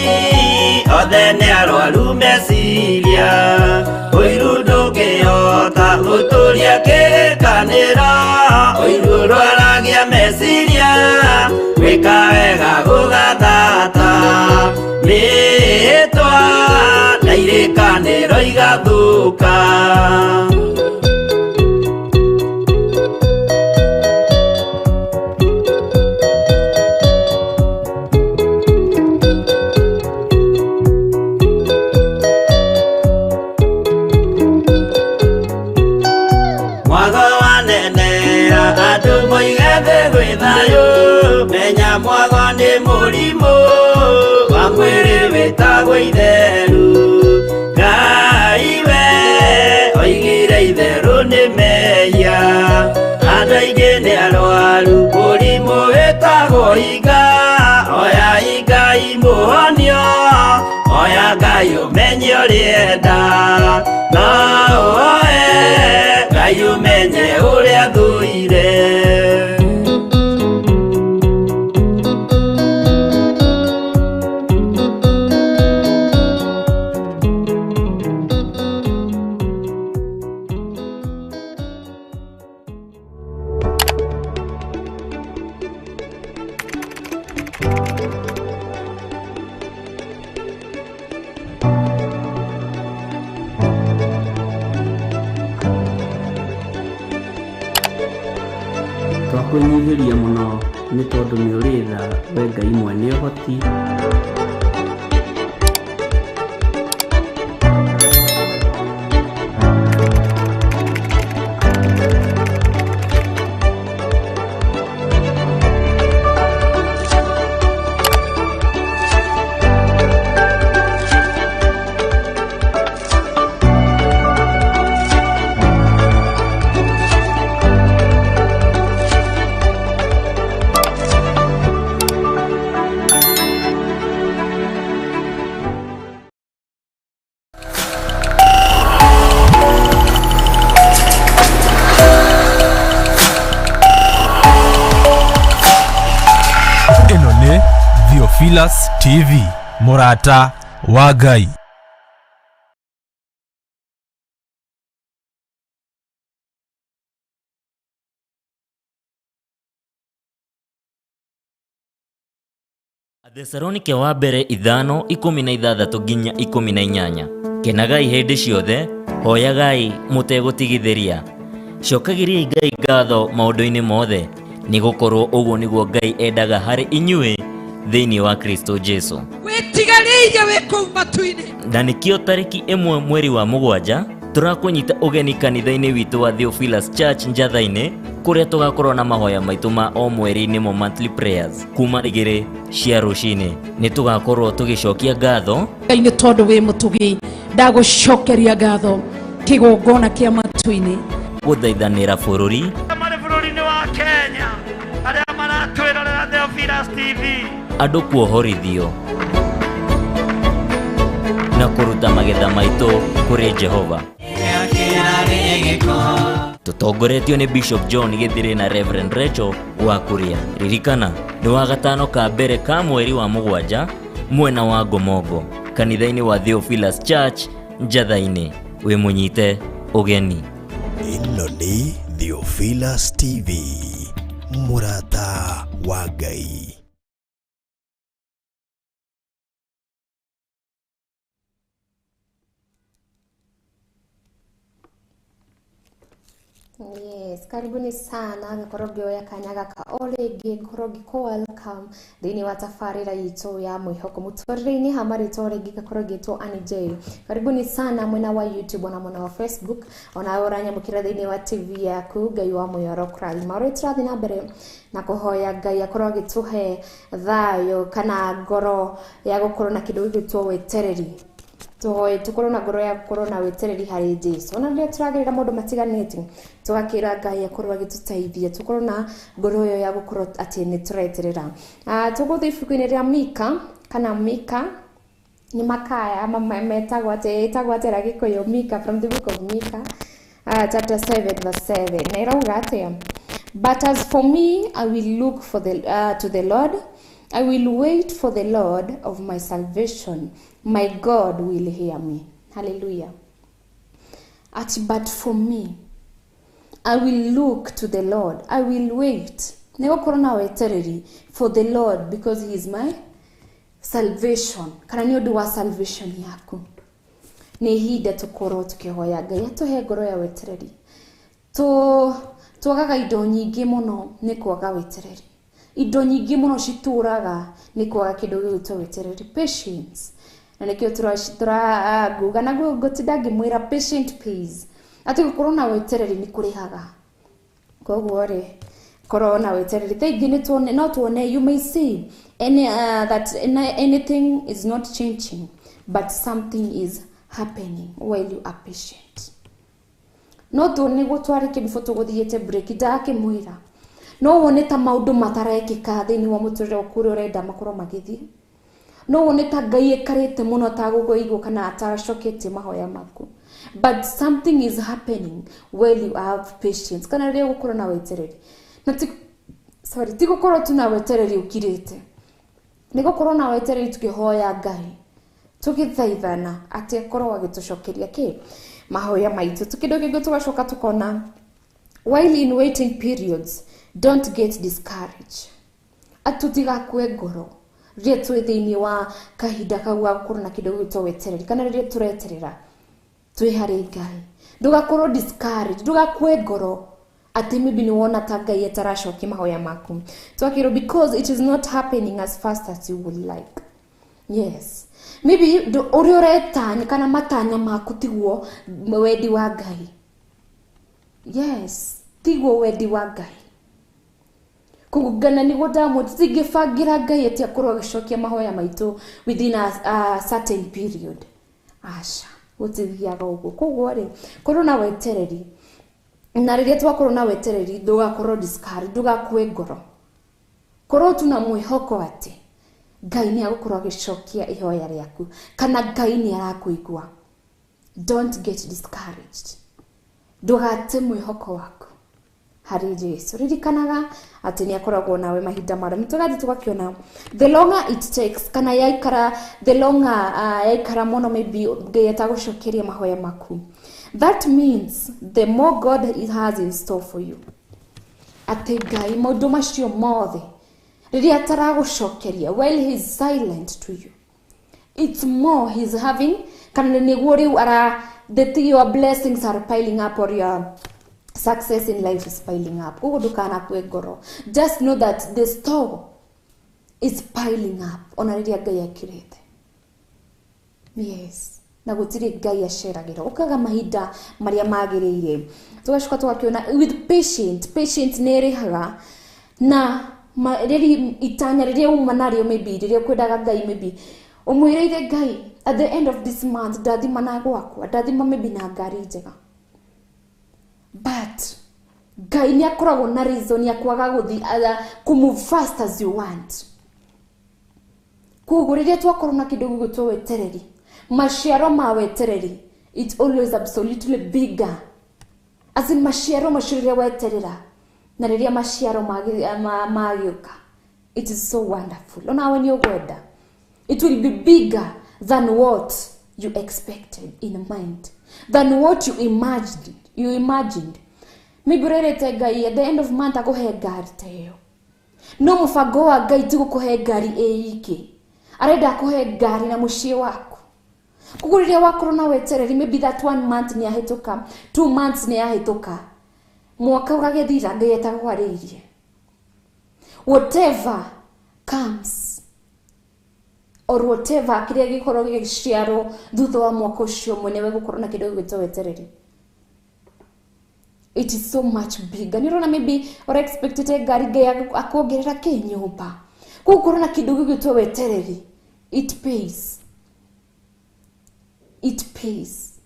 othe nĩ arwaru meciria ũiru ndũngĩhota gũtũria kĩrĩkanĩro ũiru rwaragia meciria gwĩka wega gũgathata rĩtwa na irĩkanĩro igathũka. Andũ moigete gwĩ thayũ menya mwago nĩ mũrimũ wa mwĩrĩ wĩtagwo itherũ. Ngai we oigire itherũ nĩ mehia, andũ aingĩ nĩ arwaru mũrimũ wĩtagwo inga. Oya Ngai mũhonio, oya Ngai ũmenye ũrĩenda, no oe Ngai ũmenye ũrĩa thũire. Twakwĩnyihĩria mũno nĩ tondũ nĩ ũrĩ tha, we Ngai mwene ũhoti. Theophilus TV, MURATA wa Ngai. Athesalonike wa mbere 5:16 nginya 18. Kenagai hĩndĩ ciothe, hoyagai mũtegũtigithĩria. Cokagĩriai Ngai ngatho maũndũ-inĩ mothe, nĩgũkorwo ũguo nĩguo Ngai endaga harĩ inyuĩ thĩinĩ wa Kristo Jesu. Wĩtigarĩire wĩ kũu matu-inĩ. Na nĩkĩo tarĩki 1 mweri wa 7 tũrakũnyita ũgeni kanitha-inĩ witũ wa Theophilus Church Njatha-inĩ, kũrĩa tũgakorwo na mahoya maitũ ma o mweri-inĩ mo monthly prayers kuma 2 cia rũci-inĩ. Nĩ tũgakorwo tũgĩcokia ngatho Ngai nĩ tondũ wĩ mũtugi, ndagũcokeria ngatho kĩgongona kĩa matu-inĩ, gũthaithanĩra bũrũri marĩ bũrũri-inĩ wa Kenya, arĩa maratwĩrorera Theophilus TV, andũ kuohorithio na kũruta magetha maitũ kũrĩ Jehova. Tũtongoretio nĩ Bishop John Githiri na Reverend Rachel wa Kuria. Ririkana nĩ wa gatano ka mbere ka mweri wa 7 mwena wa Ngomongo, kanitha-inĩ wa Theophilus Church Njatha-inĩ. Wĩ mũnyite ũgeni. Ĩno nĩ Theophilus TV, MURATA wa Ngai. Yes, karibuni sana ngakorwo ngĩoya kanya gaka o rĩngĩ ngorwo ngĩkũ welcome thĩinĩ wa tabarĩra itũ ya mwĩhoko mũtũrĩre-inĩ, ha marĩtwa rĩngĩ ngakorwo ngĩtwo Annie J. Karibuni sana mwena wa YouTube ona mwena wa Facebook, ona ũranyamũkĩra thĩinĩ wa TV yaku. Ngai wa mũyoro kũrathima ũrĩa tũrathiĩ na mbere na kũhoya Ngai akorwo agĩtũhe thayũ kana ngoro ya gũkorwo na kĩndũ gĩgwĩtwo wetereri. Tuhoye tukorwo na ngoro ya gũkorwo na wetereri harĩ Jesu. Ona rĩrĩa tũragerera maũndũ matiganĩte, tũgakĩra Ngai akorwo agĩtũteithia, tukorwo na ngoro ĩyo ya gũkorwo atĩ nĩ tũreterera. Tũgũthiĩ ibuku-inĩ rĩa Mika kana Mika ni makaya ama metagwo atĩra Gĩkũyũ Mika, from the book of Mika, chapter 7 verse 7. Na irauga atĩa? But as for me, I will look for to the Lord. I will wait for the Lord of my salvation. My God will hear me. Hallelujah. But for me, I will look to the Lord. I will wait. Nĩgũkorwo na wetereri for the Lord, because he is my salvation. Kana nĩ ũndũ wa salvation yaku. Nĩ ihinda tũkorwo tũkĩhoya Ngai atũhe ngoro ya wetereri. Twagaga indo nyingĩ mũno nĩ kwaga wetereri. Indo nyingĩ mũno citũraga nĩ kwaga kĩndũ gĩgwĩtwo wetereri. Patience. Na nĩkĩo tũraguga na gũtinda ngĩmwĩra patient please. Atĩ gũkorwo na wetereri nĩ kũrĩhaga. Koguo rĩ, korwo na wetereri. Thaingĩ nĩ tuone, no tuone, you may see that anything is not changing, but something is happening while you are patient. No tuone gũtware kĩndũ tũgũthiĩte break ndakĩmwĩra. No wone ta maũndũ matarekĩka thĩinĩ wa mũtũrĩre waku ũrĩa ũrenda makorwo magĩthiĩ. No wone ta Ngai ekarĩte mũno atagũkũigua kana atacoketie mahoya maku. But something is happening while you have patience. Kana rĩrĩa gũkorwo na wetereri. Na ti gũkorwo tu na wetereri ũkirĩte. Nĩ gũkorwo na wetereri tukĩhoya Ngai. Tũgĩthaithana atĩ akorwo agĩtũcokeria kĩ mahoya maitũ. Tukĩndũ kĩngĩ tũgacoka tukona, while in waiting periods, don't get discouraged. Atutigakue ngoro rĩrĩa twĩ thĩinĩ wa kahinda kau ga gũkorwo na kĩndũ gĩgwĩtwo wetereri, kana rĩrĩa tũreterera twĩ harĩ Ngai. Ndũgakorwo discouraged, ndũgakue ngoro atĩ maybe nĩ wona ta Ngai ataracokia mahoya maku. Twakĩrwo because it is not happening as fast as you would like. Yes. Maybe ũrĩa ũretanya kana matanya maku tiguo wendi wa Ngai. Yes, tiguo wendi wa Ngai. Kũgana nĩguo ndamwe tũtingĩbangira Ngai atĩ akorwo agĩcokia mahoya maitũ within a certain period. Aca, gũtithiaga ũguo. Koguo rĩ, korwo na wetereri. Na rĩrĩa twakorwo na wetereri, ndũgakorwo discouraged, ndũgakue ngoro. Korwo tuna mwĩhoko atĩ Ngai nĩ agũkorwo agĩcokia ihoya rĩaku, kana Ngai nĩ arakũigua. Don't get discouraged. Ndũgate mwĩhoko waku harĩ Jesũ. Ririkanaga atĩ nĩ akoragwo nawe mahinda marĩa. Tũgathiĩ tũgakiona the longer it takes, kana yaikara, the longer yaikara mũno maybe Ngai atagũcokeria mahoya maku. That means the more God has in store for you. Atĩ Ngai maũndũ macio mothe rĩrĩa ataragũcokeria, while he is silent to you, it's more he's having, kana nĩguo rĩu your blessings are piling up, or your success in life is piling up. Ũguo ndũkanakue ngoro. Just know that the store is piling up ona rĩrĩa Ngai akĩrĩte. Yes. Na gũtirĩ Ngai aceragĩra. Ũkaga mahinda marĩa magĩrĩire. Tũgacoka tũgakiona with patient nĩ ĩrĩhaga. Na rĩrĩ itanya rĩrĩa uma narĩo maybe rĩrĩa kwendaga Ngai maybe ũmwĩrĩire Ngai at the end of this month ndathima na gwakwa, ndathima maybe na ngari njega. But Ngai nĩ akoragwo na reason ya kwaga gũthiĩ kumove fast as you want. Koguo rĩrĩa twakorwo na kĩndũ gĩgwĩtwo wetereri, maciaro ma wetereri, it's always absolutely bigger. As in maciaro rĩrĩa weterera, na rĩrĩa maciaro magĩũka, it is so wonderful. Ona when you gwenda, it will be bigger than what you expected in mind, than what you imagined. Maybe rĩrĩte Ngai at the end of month akũhe ngari ta ĩyo. No mũbango wa Ngai ti gũkũhe ngari ĩiki. Arenda akũhe ngari na mũciĩ waku. Koguo rĩrĩa wakorwo na wetereri, maybe that 1 month nĩ yahĩtũka, 2 months nĩ yahĩtũka, mwaka ũgagĩthira Ngai etagwarĩirie. Whatever comes, or whatever kĩrĩa gĩkorwo gĩgĩciarwo thutha wa mwaka ũcio mwene gũkorwo na kĩndũ gĩgwĩtwo wetereri, it is so much bigger. Nĩ ũrona maybe or expected ngari Ngai akuongerera kĩnyũmba. Gũkorwo na kĩndũ gĩgwĩtwo wetereri, it pays. It pays.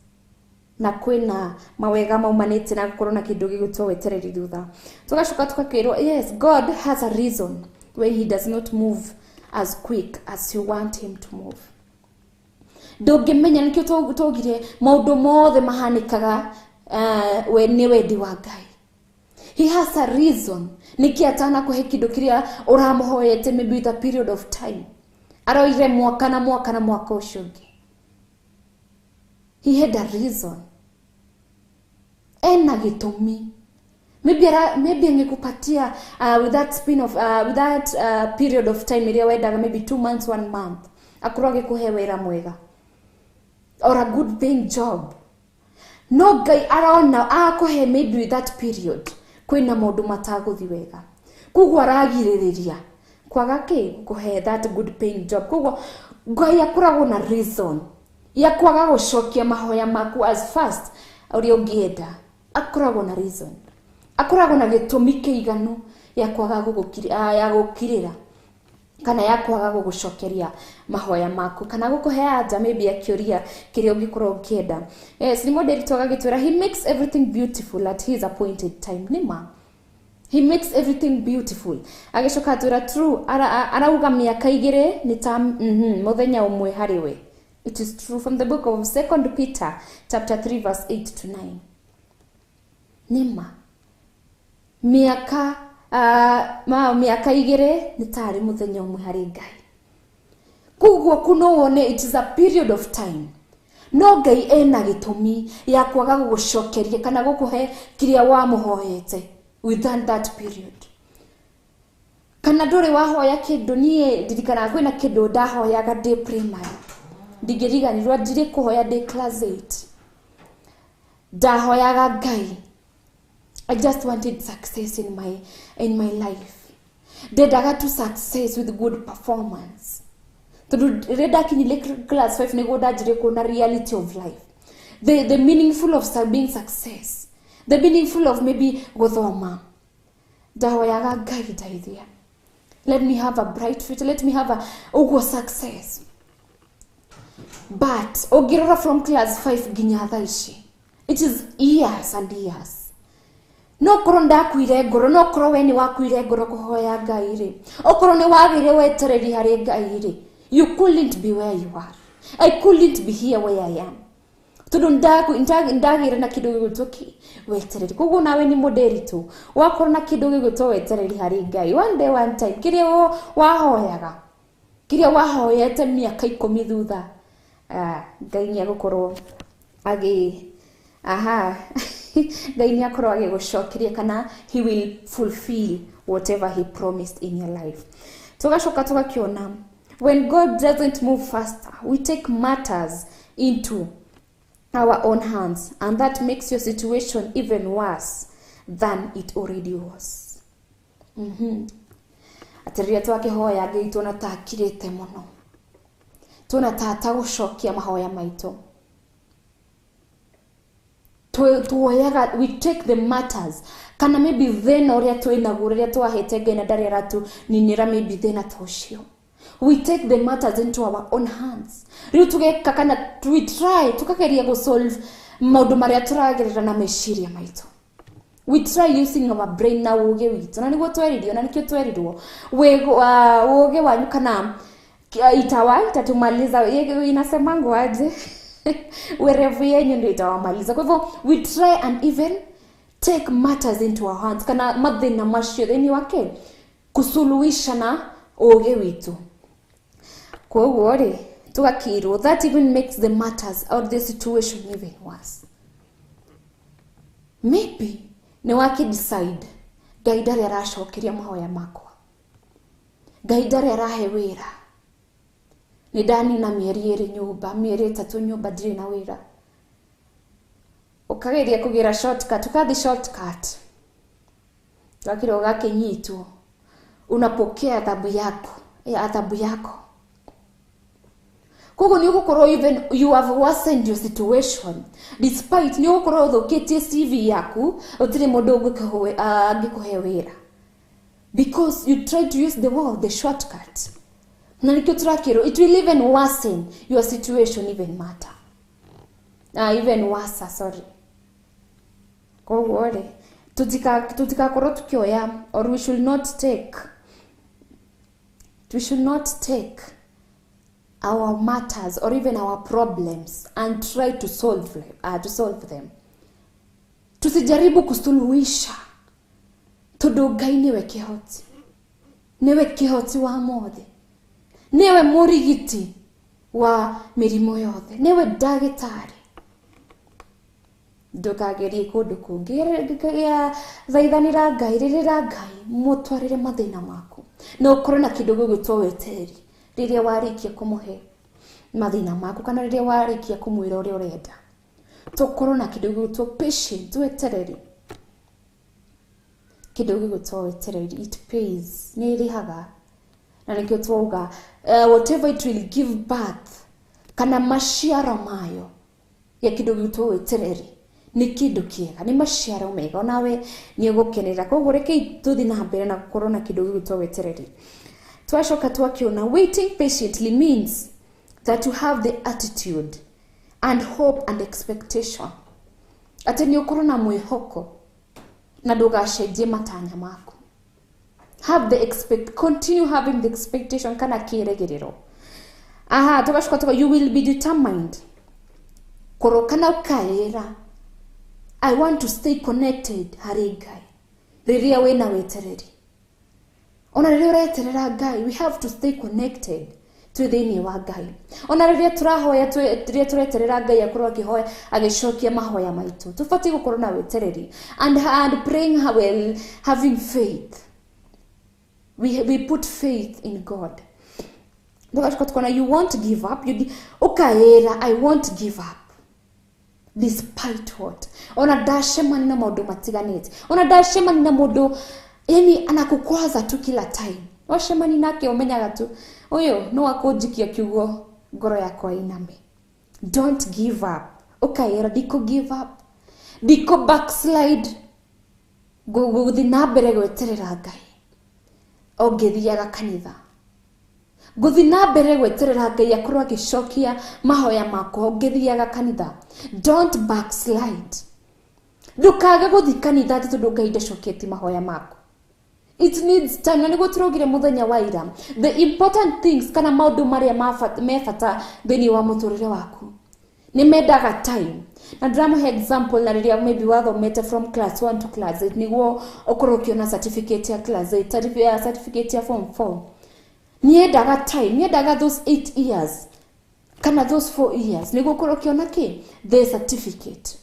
Na kwĩna mawega maumanĩte na gũkorwo na kĩndũ gĩgwĩtwo wetereri thutha. Tũgacoka tũgakĩrwo, yes, God has a reason when he does not move as quick as you want him to move. ndũngĩmenya nikio tugire maundu mothe mahanikaga ni wendi wa Ngai. He has a reason niki atana kuhe kindu kiria uramuhoyete maybe with a period of time. Aroire mwaka na mwaka ucio ungi. He had a reason. Ena gitumi. Maybe angekupatia with that period of time iria wendaga maybe 2 months 1 month. Akuroge kuhe wira mwega. Or a good paying job. No Ngai arona akuhe maybe with that period. Kwina maundu mataguthi wega. Kugu aragiririria. Kwaga kuhe that good paying job. Kugu Ngai akoragwo na reason ya kwaga gucokia mahoya maku as fast uri ungienda. Akoragwo na reason. Akoragwo na gitumi kiiganu ya kwaga gukirira kana ya kwaga gugucokeria mahoya maku kana gukuhe anja maybe akiuria kiria ungikorwo ukienda. Yes, ni model toga gitwira he makes everything beautiful at his appointed time. Nima he makes everything beautiful. Agicoka twira true arauga miaka igire ni ta muthenya umwe hariwe. It is true from the book of 2 Peter chapter 3 verse 8 to 9. Nima miaka igire ni tari muthenya umwe hari Ngai. Kuguo kuno wone it is a period of time. No Ngai ena gitumi ya kwaga gugucokeria kana gukuhe kiria wamuhoyete within that period. Kana nduri wahoya kindu nie ndirikana kwina kindu ndahoyaga ndi primary. Ndigiriganirwa ndiri kuhoya ndi class 8. Ndahoyaga Ngai. I just wanted success in my life. Ndendaga to success with good performance. Reda kinile class 5 nego ndajire kuona reality of life. The meaningful of being success. The meaningful of maybe guthoma. Ndahoyaga Ngai ndaithia. Let me have a bright future. Let me have a success. But ogirora from class 5 ginya thaici. It is years and years. No koro ndakwire ngoro no koro we ni wakwire ngoro kuhoya Ngai ri okoro ni wagire wetereri hari Ngai ri you couldn't be where you are. I couldn't be here where I am. Tudu ndagire na kindu gigutoki wetereri kugu nawe ni moderi tu wakoro na kindu giguto wetereri hari Ngai one day one time kiria wahoyaga kiria wahoyete miaka 10 thutha Ngai ni agukorwo Ngai ni akorwo agigucokeria kana he will fulfill whatever he promised in your life. Tugacoka tugakiona when God doesn't move faster, we take matters into our own hands, and that makes your situation even worse than it already was. Atiria twakihoya Ngai tuna takirite muno. Tuna tata gucokia mahoya maito. We take the matters. Kana maybe then oria twinaguriria twahete Ngai na ndari aratu ninira maybe then atocio. We take the matters into our own hands. Riu tugeka kana we try tukageria go solve maundu maria turagerera na meciria maito. We try using our brain na uge witu. Na niguo tweririo na nikio twerirwo. Uge wanyu kana itatumaliza inasemangu aje. Wherever yenyu ndio itawamaliza. Kwa hivyo we try and even take matters into our hands. Kana mathina macio theni wake kusuluhisha na uge witu. Kwa hivyo ri tugakirwo that even makes the matters or the situation even worse. Maybe ni wake decide Ngai ndari aracokeria mahoya makwa. Ngai ndari arahe wira. Ni ndani na mieri 2 nyumba, mieri 3 nyumba ndiri na wira. Ukageria kugira shortcut, ukathi shortcut. Lakini ugakinyitwo. Unapokea adhabu yako. Kugo ni ugukorwo even you have worsened your situation. Despite ni ugukorwo thukitie CV yaku, utire mundu angikuhe wira. Because you try to use the shortcut. Na nikio turakiro, it will even worsen your situation even matter. Even worse, sorry. Kwa wore, tutikakorwo tukioya, or we should not take our matters or even our problems and try to solve them. Tusijaribu kusuluhisha. Tondu Ngai niwe kihoti. Niwe kihoti wa mothe. Niwe murigiti wa mirimo yothe. Niwe ndagitari. Ndukagerie kundu kungi thaithanira Ngai ririra Ngai mutwarire mathina maku. No ukorwo na kindu gigwitwo wetereri riria warikia kumuhe mathina maku kana riria warikia kumwira uria urenda. Tukorwo na kindu gigwitwo patient wetereri. Kindu gigwitwo wetereri, it pays, ni irihaga. Na nikio twauga whatever it will give birth kana maciaro mayo ya kindu gigwitwo wetereri ni kindu kiega, ni maciaro mega nawe ni ugukenera. Koguo reke tuthi na mbere na gukorwo na kindu gigwitwo wetereri. Twashoka twakiona waiting patiently means that you have the attitude and hope and expectation. Ati ni ukorwo na mwihoko na ndugacenjie matanya maku. Continue having the expectation kana kiregiriro. Tukashoka you will be determined. Koro kana ukaira, I want to stay connected hari Ngai. Riria wena wetereri. Ona riria ureterera Ngai, we have to stay connected to the wa Ngai. Ona riria turahoya tureterera Ngai akorwo akihoya agicokia mahoya maitu. Tufati gukorwo na wetereri and praying well, having faith. We put faith in God. You won't give up. I won't give up. Despite what? Ona dashemani na modo matiganete. Ona dashemani na modo yani anakukwaza tu kila time. Washemani nake umenyaga tu. Oyo no akojikia kiugo ngoro yako iname. Don't give up. Ukaira diko give up. Diko backslide. Guthi na mbere gweterera Ngai. Ogithiaga kanitha. Guthi na mbere gweterera Ngai akorwo agicokia mahoya mako ogithiaga kanitha. Don't backslide. Ndukage guthi kanitha tondu Ngai ndacoketi mahoya mako. It needs time. Na niguo turogire muthenya wa ira. The important things kana maundu maria mefata thini wa muturire waku ni mendaga time. Na drama example na riria maybe wathomete from class 1 to class 8 niguo okorwo kiona certificate ya class 8 certificate ya form 4. Niendaga time, niendaga those 8 years kana those 4 years niguo okorwo kiona ki the certificate.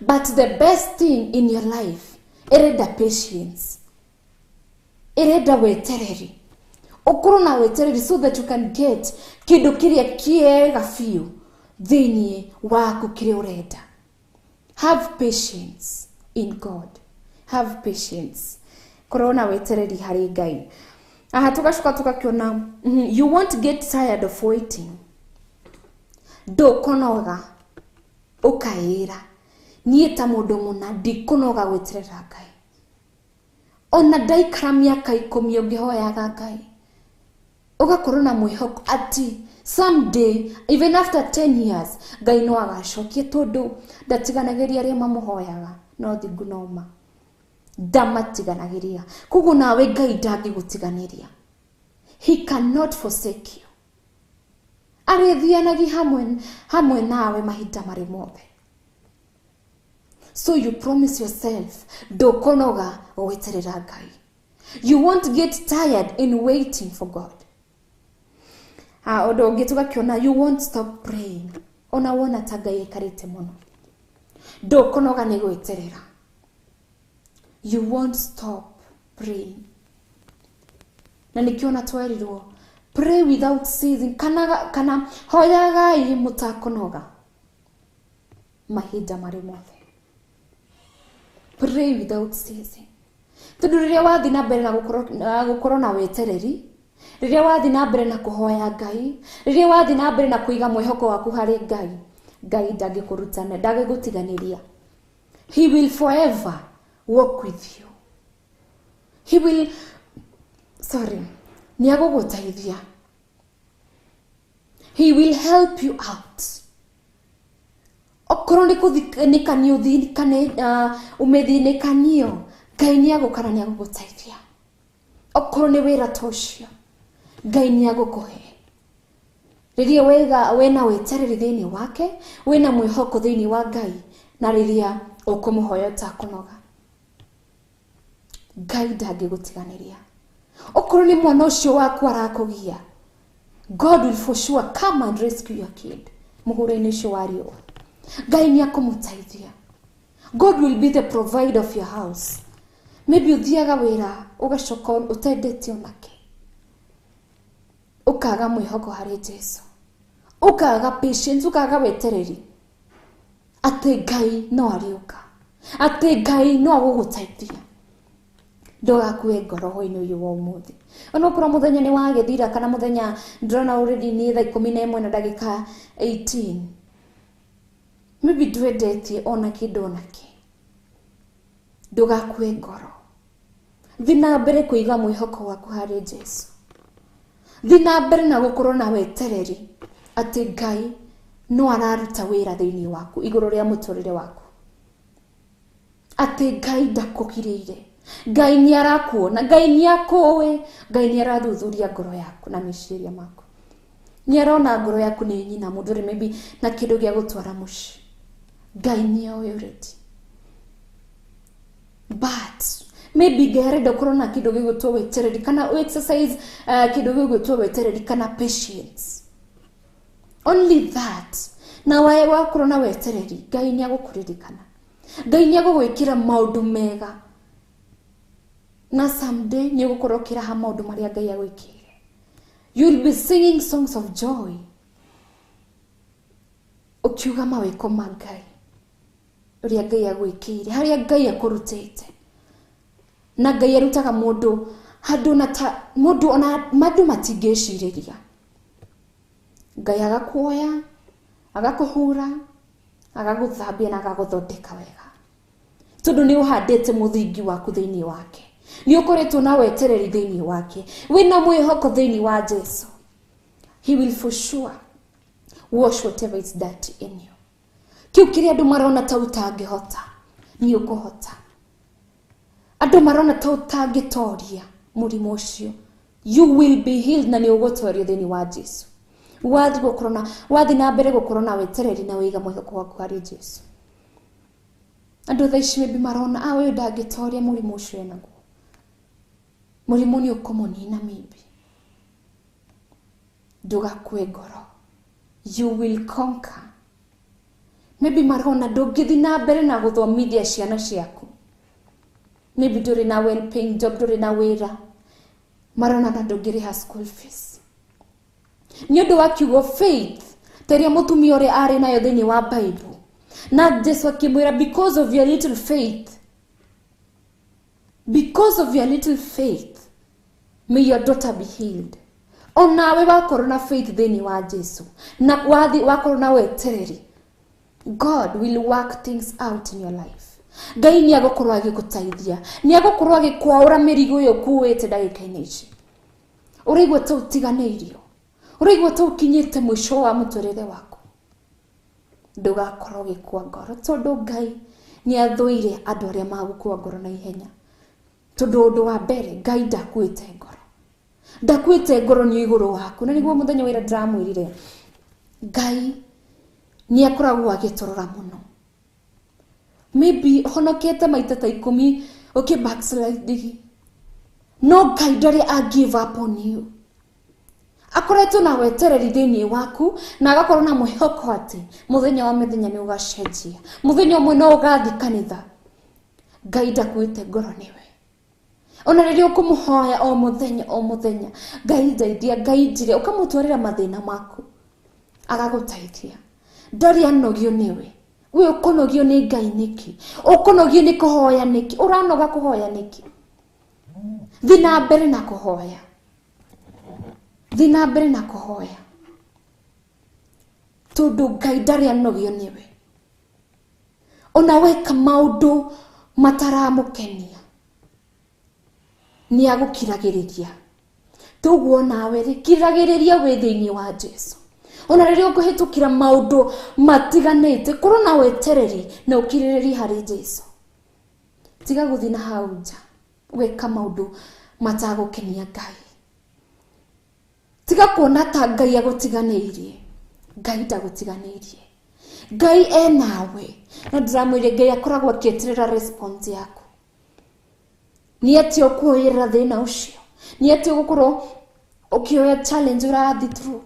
But the best thing in your life irenda patience, irenda wetereri. Okorwo na wetereri so that you can get kindu kiria kiega fiu thini waku kiria urenda. Have patience in God. Have patience. Korona wetereri hari Ngai. Tukashuka tukakiona you won't get tired of waiting. Do konoga ukaira. Nieta mundu muna dikonoga weterera Ngai. Ona daikara miaka 10 ungihoyaga Ngai. Ugakorwo na mwihoko ati someday even after 10 years Ngai no agacokia tondu ndatiganagiria aria mamuhoyaga no thingu noma. Ndamatiganagiria. Kugu nawe Ngai ndangigutiganiria. He cannot forsake you. Arethianagi hamwe nawe mahinda mari mothe. So you promise yourself ndukonoga weterera Ngai. You won't get tired in waiting for God. Odo gitugakiona you won't stop praying. Ona wona ta Ngai ekarite muno. Ndukonoga ni gweterera. You won't stop praying. Na nikiona twarirwo pray without ceasing kana hoya Ngai mutakonoga mahinda mari mothe. Pray without ceasing. Tondu riria wathi na mbere na gukorwo na wetereri, riria wathi na mbere na kuhoya Ngai, riria wathi na mbere na kuiga mwihoko waku hari Ngai, Ngai ndangĩkũrutana, ndangĩgũtiganĩria. He will forever walk with you. He will niagũgũteithia. He will help you out. Okorwo nĩkũthikanikanio umethinikanio, Ngai niagũkara niagũgũteithia. Okorwo nĩ wĩra ta ũcio, Ngai niagũkũhe. Riria wena wetereri thiini wake, wena mwihoko thiini wa Ngai, na riria ukumuhoya takunoga, Ngai ndangigutiganiria. Okorwo ni mwana ucio waku arakugia, God will for sure come and rescue your kid. Muhura-ini ucio wa riũa, Ngai ni akumutaithia. God will be the provider of your house. Maybe uthiaga wira ugacoka utendetio nake, ukaga mwihoko hari Jesu, ukaga patience, ukaga wetereri ati Ngai no ariuka, ati Ngai no agugutaithia. Ndugakue ngoro hwaini uyu wa umuthi. Ona okorwo muthenya ni wagithira, kana muthenya ndrona already ni 11 na ndagika 18, maybe ndwendetie ona kindu onaki, ndugakue ngoro. Thina mbere kuiga mwihoko waku hari Jesu. Thina mbere na gukorwo na wetereri ati Ngai no araruta wira thiini waku, iguru ria muturire waku, ati Ngai ndakugirire, Ngai ni arakuona, Ngai ni akuwe, Ngai ni arathuthuria ngoro yaku na meciria maku. Ni arona ngoro yaku ni nyina muduri maybe na kindu gia gutwara muci. Ngai ni already. But maybe gereda korona kindu gia gutwa wetereri, kana exercise kindu gia gutwa wetereri, kana patience. Only that. Na wae wa korona wetereri, Ngai ni agukuririkana. Ngai ni agugwikira maundu mega. Na someday ni gukorokira ha maundu maria Ngai agwikire. You will be singing songs of joy, ukiuga mawiko ma Ngai uria Ngai agwikire, haria Ngai akurutite. Na Ngai arutaga mundu handu na ta mundu ona mandu matingishiriria. Ngai agakuoya, agakuhura, agaguthambia na agaguthondeka wega, tondu ni uhandite muthingi waku thiini wake. Ni ukoretwo na wetereri thiini wake, wina mwihoko thiini wa Jesu. He will for sure wash whatever is dirty in you. Kiu kiri andu marona ta utangihota, ni ukuhota. Andu marona ta utangitoria murimu ucio, you will be healed na ni ugutorio thiini wa Jesu. Wathi na mbere gukorwo na wetereri na wiga mwihoko waku hari Jesu. Andu thaici maybe marona uyu ndangitoria murimu ucio enaguo, murimu ni ukumunina maybe. Ndugakue ngoro, you will conquer. Maybe marona ndungithi na mbere na guthomithia ciana ciaku, maybe nduri na well paying job, nduri na wira, marona na ndungiriha school fees. Ni undu wa kiugo faith teria mutumia uri ari nayo thiini wa Bible, na Jesu akimwira because of your little faith, because of your little faith may your daughter be healed. Onawe wakorwo na faith thiini wa Jesu, na wakorwo na wetereri, God will work things out in your life. Ngai ni agukorwo agigutaithia, ni agukorwo agikwaura mirigo yo kuwete ndagika-ini ici. Urigwa ta utiganeirio, urigwa ta ukinyite mwisho wa muturire waku. Ndugakorwo gikwa ngoro, tondu Ngai ni athuire andu aria magukua ngoro na ihenya. Tondu undu wa mbere, Ngai ndakuite ngoro, ndakuite ngoro ni iguru waku. Na niguo muthenya wira ndramwirire, Ngai ni akoragwo agitorora muno. Maybe honokete maita ta 10 okay backslide, no Ngai ndari a give up on you. Akoretwo na wetereri thiini waku, na agakorwo na mwihoko ati muthenya wa mithenya ni ugacenjia, muthenya umwe no ugathi kanitha. Ngai ndakuite ngoro niwe. Ona riria ukumuhoya o muthenya, Ngai ndeithia, Ngai njire, ukamutwarira mathina maku, agagutaithia. Ndari anogio niwe. We ukonogio ni Ngai niki? Ukonogio ni kuhoya niki? Uranoga kuhoya niki? Thina mbere na kuhoya. Thina mbere na kuhoya. Tondu Ngai ndari anogio niwe. Ona weka maundu mataramukenia, ni agukiragiriria. Toguo nawe ri kiragiriria we thiini wa Jesu. Ona riria ukuhitukira maundu matiganite, korwo na wetereri na ukiririria hari Jesu. Tiga guthi na hau nja weka maundu matagukenia Ngai. tiga kuona ta Ngai agutiganirie. Ngai ndagutiganirie. Ngai enawe. Na ndamwire Ngai akoragwo akieterera response yaku. Ni ati okuoyera thina ucio. Ni ati gukorwo ukioya challenge urathi through.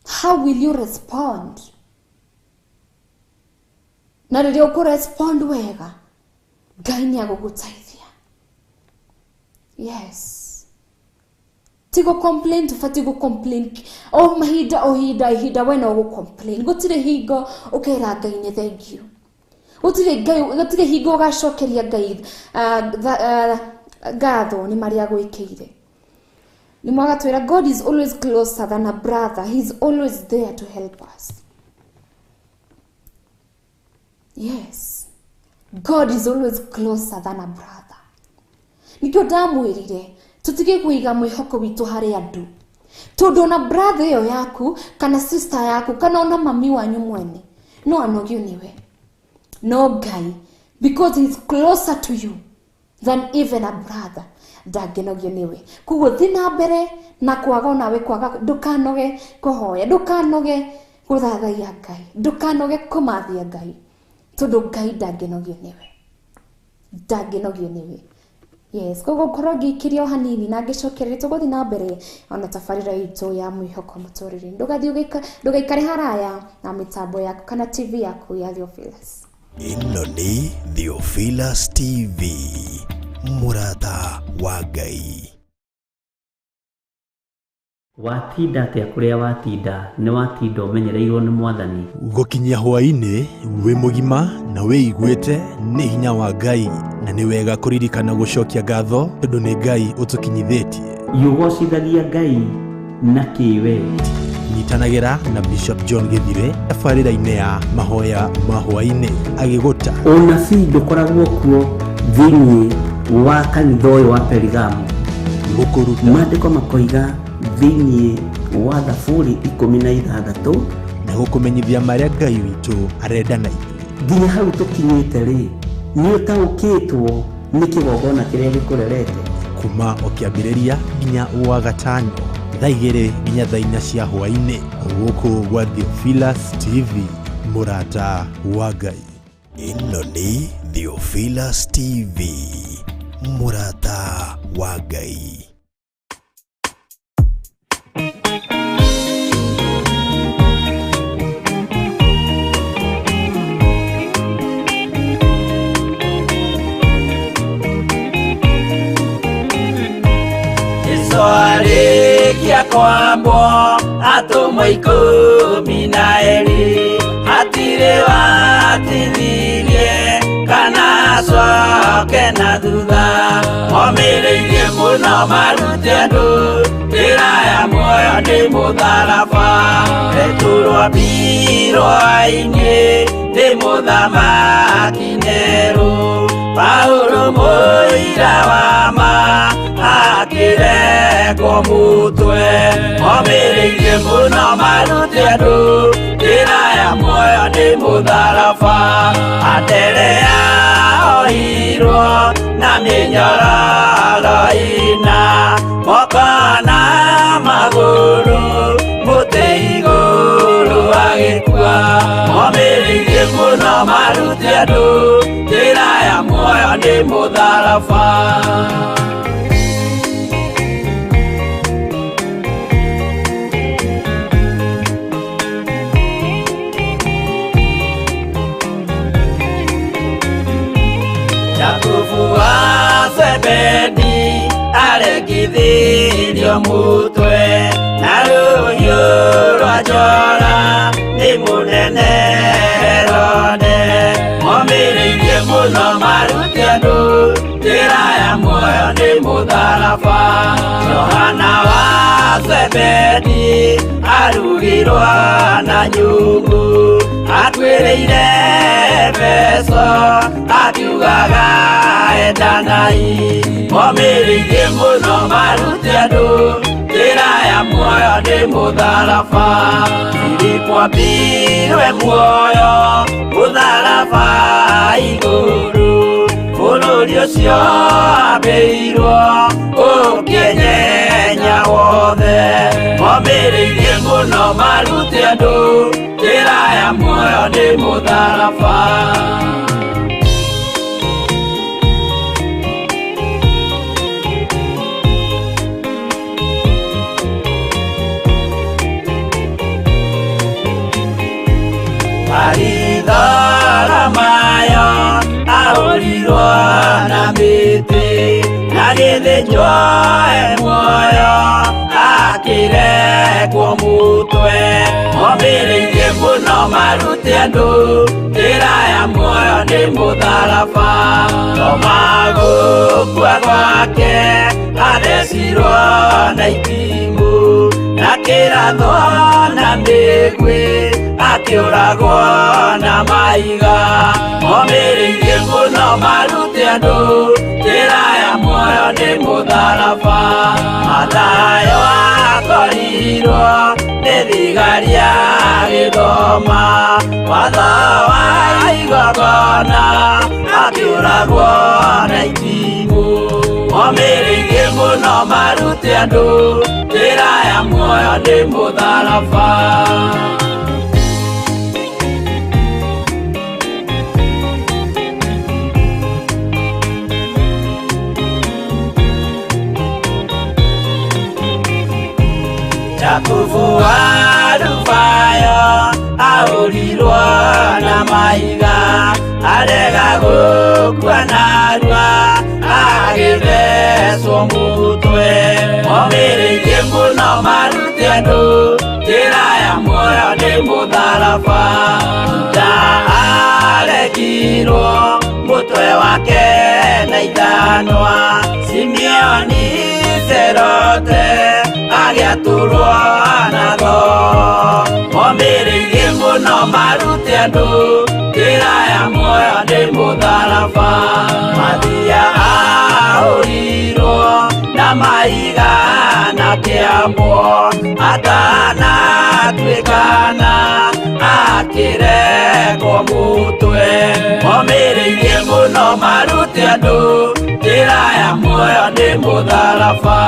How will you respond? Na riria ukurespond wega, Ngai ni agugutaithia. Yes. Tigo complain tufati go complain. Oh mahida wena go complain. Gutire higo ukera Ngai ni thank you. Gutire higo gacokeria Ngai gatho ni maria gwikire. Ni mwaga twira God is always closer than a brother. He's always there to help us. Yes. God is always closer than a brother. Nikyo ndamwirire tutige kuiga mwihoko witu hari andu. Tondu na brother yo yaku kana sister yaku kana ona mami wanyu mwene no anogio niwe. No Ngai, because he's closer to you than even a brother. Ndagenogio niwe. Kugo thina mbere na kwaga nawe kwaga ndukanoge kuhoya, ndukanoge guthathaia Ngai, ndukanoge kumathia Ngai. Tondu Ngai ndagenogio niwe. Ndagenogio niwe. Yes, kogo korogi kirio hanini na gicokerere tugothi na mbere ona tafarira itu ya mwihoko muturire. Ndugaikare haraya na mitambo yaku kana TV yaku ya Theophilus. Ino ni Theophilus TV, Murata wa Ngai. Watinda atia kuria watinda ni watinda umenyereirwo ni Mwathani. Gukinyia hwa-ini wi mugima na wiiguite ni hinya wa Ngai, na ni wega kuririkana gucokia ngatho tondu ni Ngai utukinyithitie. Yugocithagia Ngai na kiwe. Nyitanagira na Bishop John.Yet tafarira-ini ya mahoya ma hwa-ini agiguta Onabii ndukoragwo kuo thiini wa kanitha uyu wa Perigamu. gukuruta Maandiko makoiga thiini wa Thaburi 16 na gukumenyithia maria Ngai witu arenda na ithuĩ. Nginya hau tukinyite ri ni utaukitwo ni kigogona kiria gikurerete kuma o kiambĩrĩria nginya wa gatano thaa 2 nginya thaa 4 cia hwa-ini guku gwa Theophilus TV, Murata wa Ngai. Ino ni Theophilus TV, Murata wa Ngai. Kia kwambo atumwa 12 atire watithirie kana coke na thutha momireirie muno marute andu njira ya muoyo ni mutharaba returwo hwa-ini ni muthamaki neru Paulo muira wa ma akireko mutwe momireirie muno marute andu njira ya muoyo ni mutharaba aterea ohirwo na minyororo ina moko na maguru muti iguru agikua momireirie muno marute andu njira ya muoyo ni mutharaba. Zebedi aregithirio mutwe na ruhiũ rwa njora nĩ mũnene Herode momireirie mũno marute andũ njĩra ya muoyo nĩ mũtharaba. Johana wa Zebedi arugirwo na nyũngũ atuĩrĩire Efeso akiugaga endanai momireirie muno marute andũ njĩra ya muoyo nĩ mũtharaba. Filipo ambirwe muoyo mũtharaba igũrũ bũrũri ũcio ambĩirwo ũkĩnyenyeria momĩrĩirie mũno marute andũ njĩra ya muoyo nĩ mũtharaba. Maritha mayo ahũrirwo na mĩtĩ na gĩthĩnjwo muoyo akĩrekwo mũtwe. Momĩrĩirie mũno marute andũ njĩra ya muoyo nĩ mũtharaba. To magũkua gwake athecirwo na itimũ na kĩratho na mĩguĩ akĩũragwo na mahiga. Momĩrĩirie mũno marute andũ njĩra ya muoyo nĩ mũtharaba. Mathayo akorirwo nĩ thigari agĩthoma watho wa igongona akĩũragwo na itimũ. Momĩrĩirie mũno marute andũ njĩra ya muoyo nĩ mũtharaba. Jakubu wa Rufayo ahũrirwo na mahiga arega gũkua narua agĩthecwo mũtwe. Momĩrĩirie mũno marute andũ njĩra ya muoyo nĩ mũtharaba. Juda arekirwo mũtwe wake na ithanwa. Simeoni Zelote agĩatũrwo na tho. Momĩrĩirie mũno marute andũ njĩra ya muoyo nĩ mũtharaba. Mathia ahũrirwo na mahiga na kĩambo atanatuĩkana akĩrekwo mũtwe. Momĩrĩirie mũno marute andũ njĩra ya muoyo nĩ mũtharaba.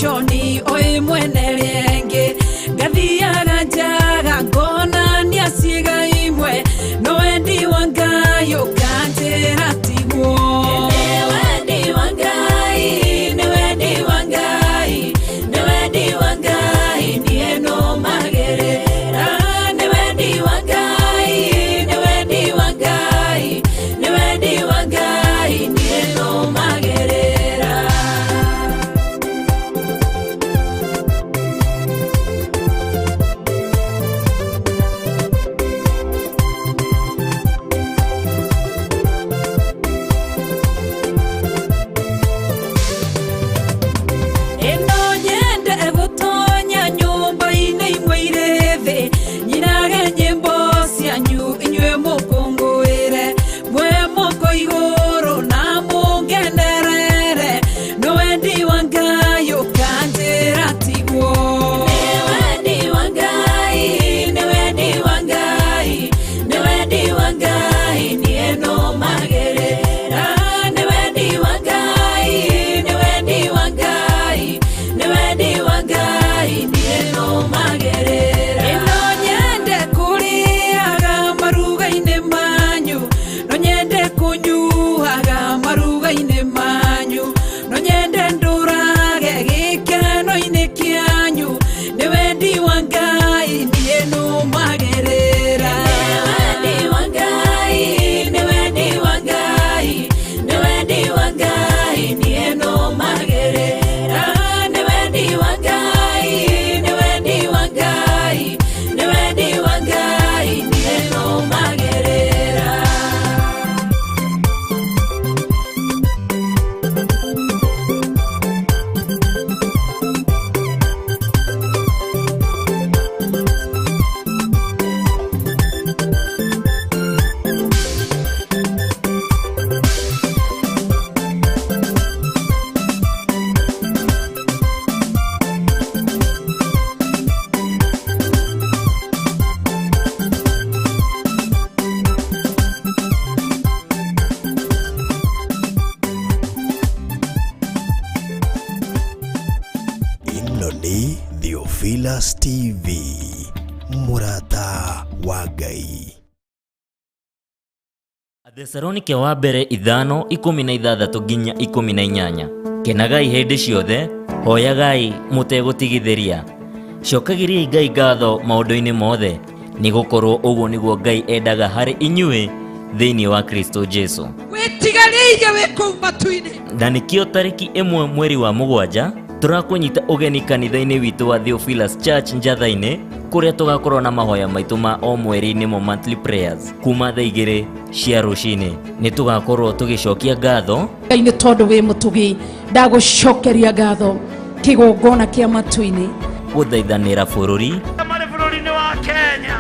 Shoni oe mwene nĩ Theophilus TV, Murata wa Ngai. Athesalonike wa mbere 5:16 nginya 18. Kenagai hĩndĩ ciothe, hoyagai mũtegũtigithĩria. Cokagĩriai Ngai ngatho maũndũ-inĩ mothe, nĩgũkorwo ũguo nĩguo Ngai endaga harĩ inyuĩ thĩinĩ wa Kristo Jesu. Wĩtigarĩire wĩ kũu matu-inĩ. Na nĩkĩo tarĩki 1 mweri wa 7 tũrakũnyita ũgeni kanitha-inĩ witũ wa Theophilus Church Njatha-inĩ, kũrĩa tũgakorwo na mahoya maitũ ma o mweri-inĩ mo monthly prayers kuma thaa 2 cia rũci-inĩ. Nĩ tũgakorwo tũgĩcokia ngatho Ngai nĩ tondũ wĩ mũtugi, ndagũcokeria ngatho kĩgongona kĩa matu-inĩ, gũthaithanĩra bũrũri marĩ bũrũri-inĩ wa Kenya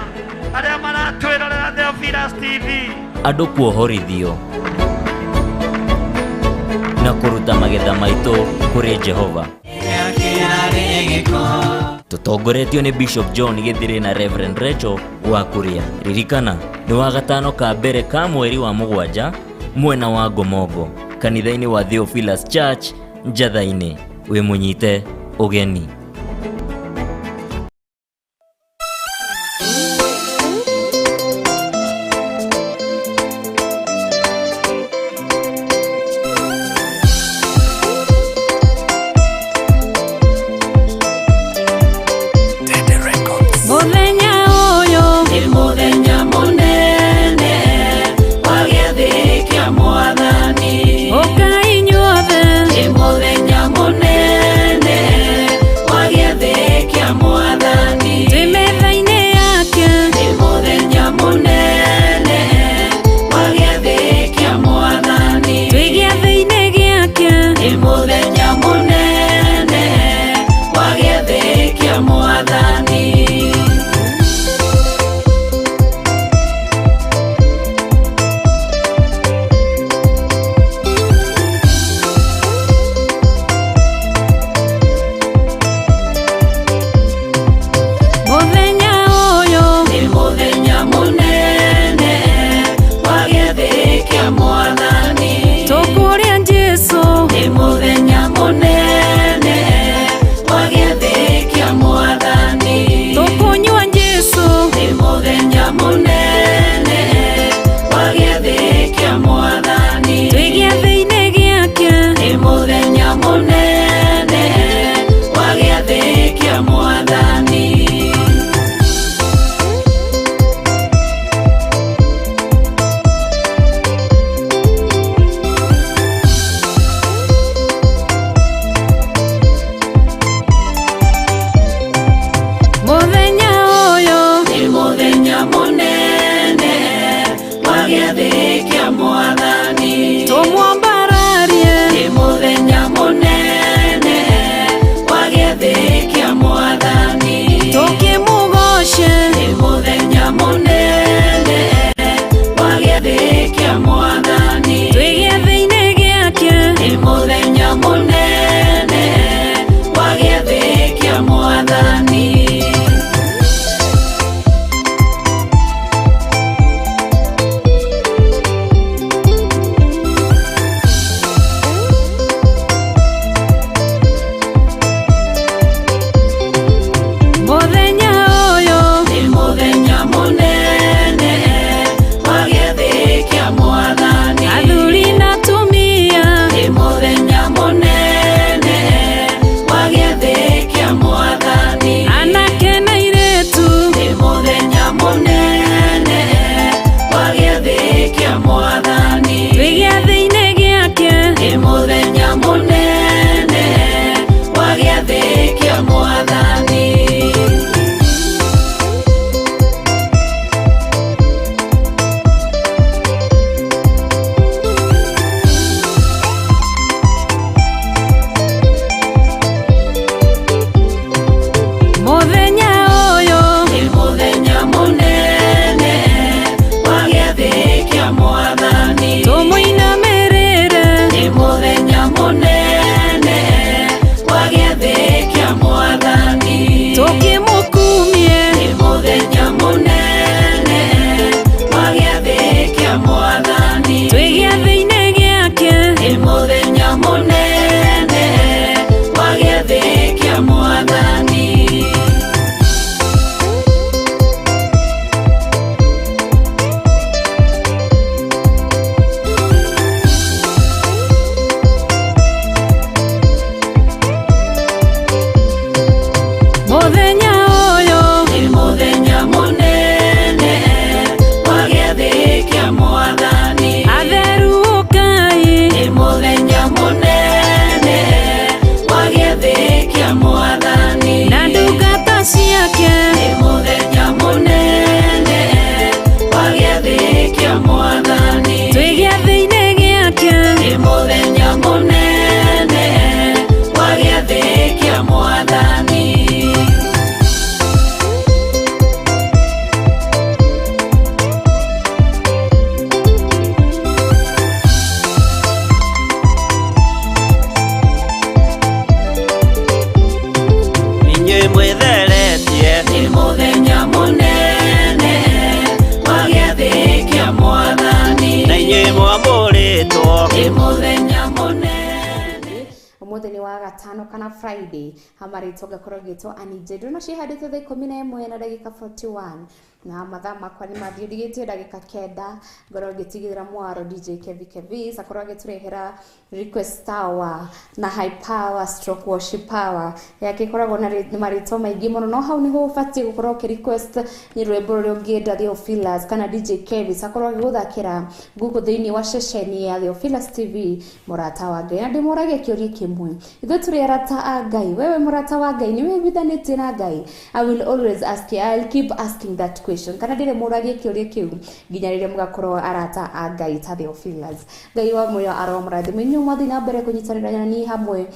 arĩa maratwĩrorera Theophilus TV, andũ kuohorithio na kũruta magetha maitũ kũrĩ Jehova. Tũtongoretio nĩ Bishop John Githire na Reverend Rachel wa Kuria. Ririkana nĩ wa gatano ka mbere ka mweri wa 7 mwena wa Ngomongo, kanitha-inĩ wa Theophilus Church Njatha-inĩ. Wĩ mũnyite ũgeni. Oka inyuothe, muthenya uyu ni muthenya munene wa gĩathĩ kĩa Mwathani. atheru Ngai Ni muthenya munene wa gĩathĩ kĩa Mwathani. na ndungata ciake Ni muthenya munene wa gĩathĩ kĩa Mwathani. twĩ gĩathĩ-inĩ gĩake Ni muthenya munene wa gĩathĩ kĩa Mwathani. Inyuĩ mwĩtheretie nĩ mũthenya mũnene wa gĩathĩ kĩa Mwathani. Na inyuĩ mwamũrĩtwo nĩ mũthenya mũnene. Umuthi ni wa gatano kana Friday hamarĩtwo ngakorwo gĩtwo Anije no cihandĩte thaa 11 na ndagĩka 41 na mathaa makwa nĩ mathiĩ ndigĩtie ndagĩka 9 ngorwo ngĩtigĩrĩra mwaro DJ Kevi akorwo agĩtũrehera request hour na high power stroke worship power yake koragwo na marĩtwa maingĩ mũno no hau nĩho ũbatiĩ gũkorwo ũkĩ request nĩ rwĩmbo rũrĩa ũngĩenda Theophilus kana DJ Kevi akorwo agĩgũthakĩra Google thĩinĩ wa ceceni ya Theophilus TV mũrata wa Ngai. Ndĩmũragia kĩũria kĩmwe, ithuĩ tũrĩ arata a Ngai, wewe mũrata wa Ngai nĩ wĩiguithanĩtie na Ngai? I will always ask you, I'll keep asking that question. Kana ndĩrĩ mũragia kĩũria kĩu nginya rĩrĩa mũgakorwo arata a Ngai ta Theophilus. Ngai wa muoyo aromũrathime inyuĩ mwathi na mbere kũnyitanĩra na niĩ hamwe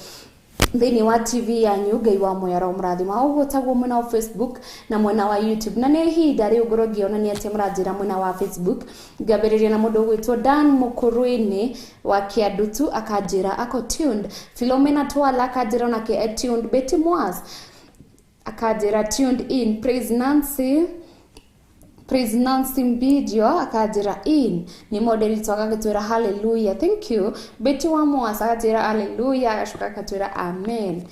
thĩinĩ wa TV yanyu. Ngai wa muoyo aromũrathima ũguo taguo mwena wa Facebook na mwena wa YouTube. Na nĩ ihinda rĩu ngorwo ngĩonania atĩ mũranjĩra mwena wa Facebook. Ngambĩrĩria na mũndũ ũgwĩtwo Dan Mũkũrũ-ini wa Kĩandutu akanjĩra ako tuned. Philomena Twala akanjĩra onake tuned. Betty Mwas akanjĩra tuned in. Praise Nancy Mbidio akanjĩra in. Ni moderator agagĩtwĩra hallelujah. Thank you. Betty wa Mwas akanjĩra hallelujah agacoka agatwĩra amen.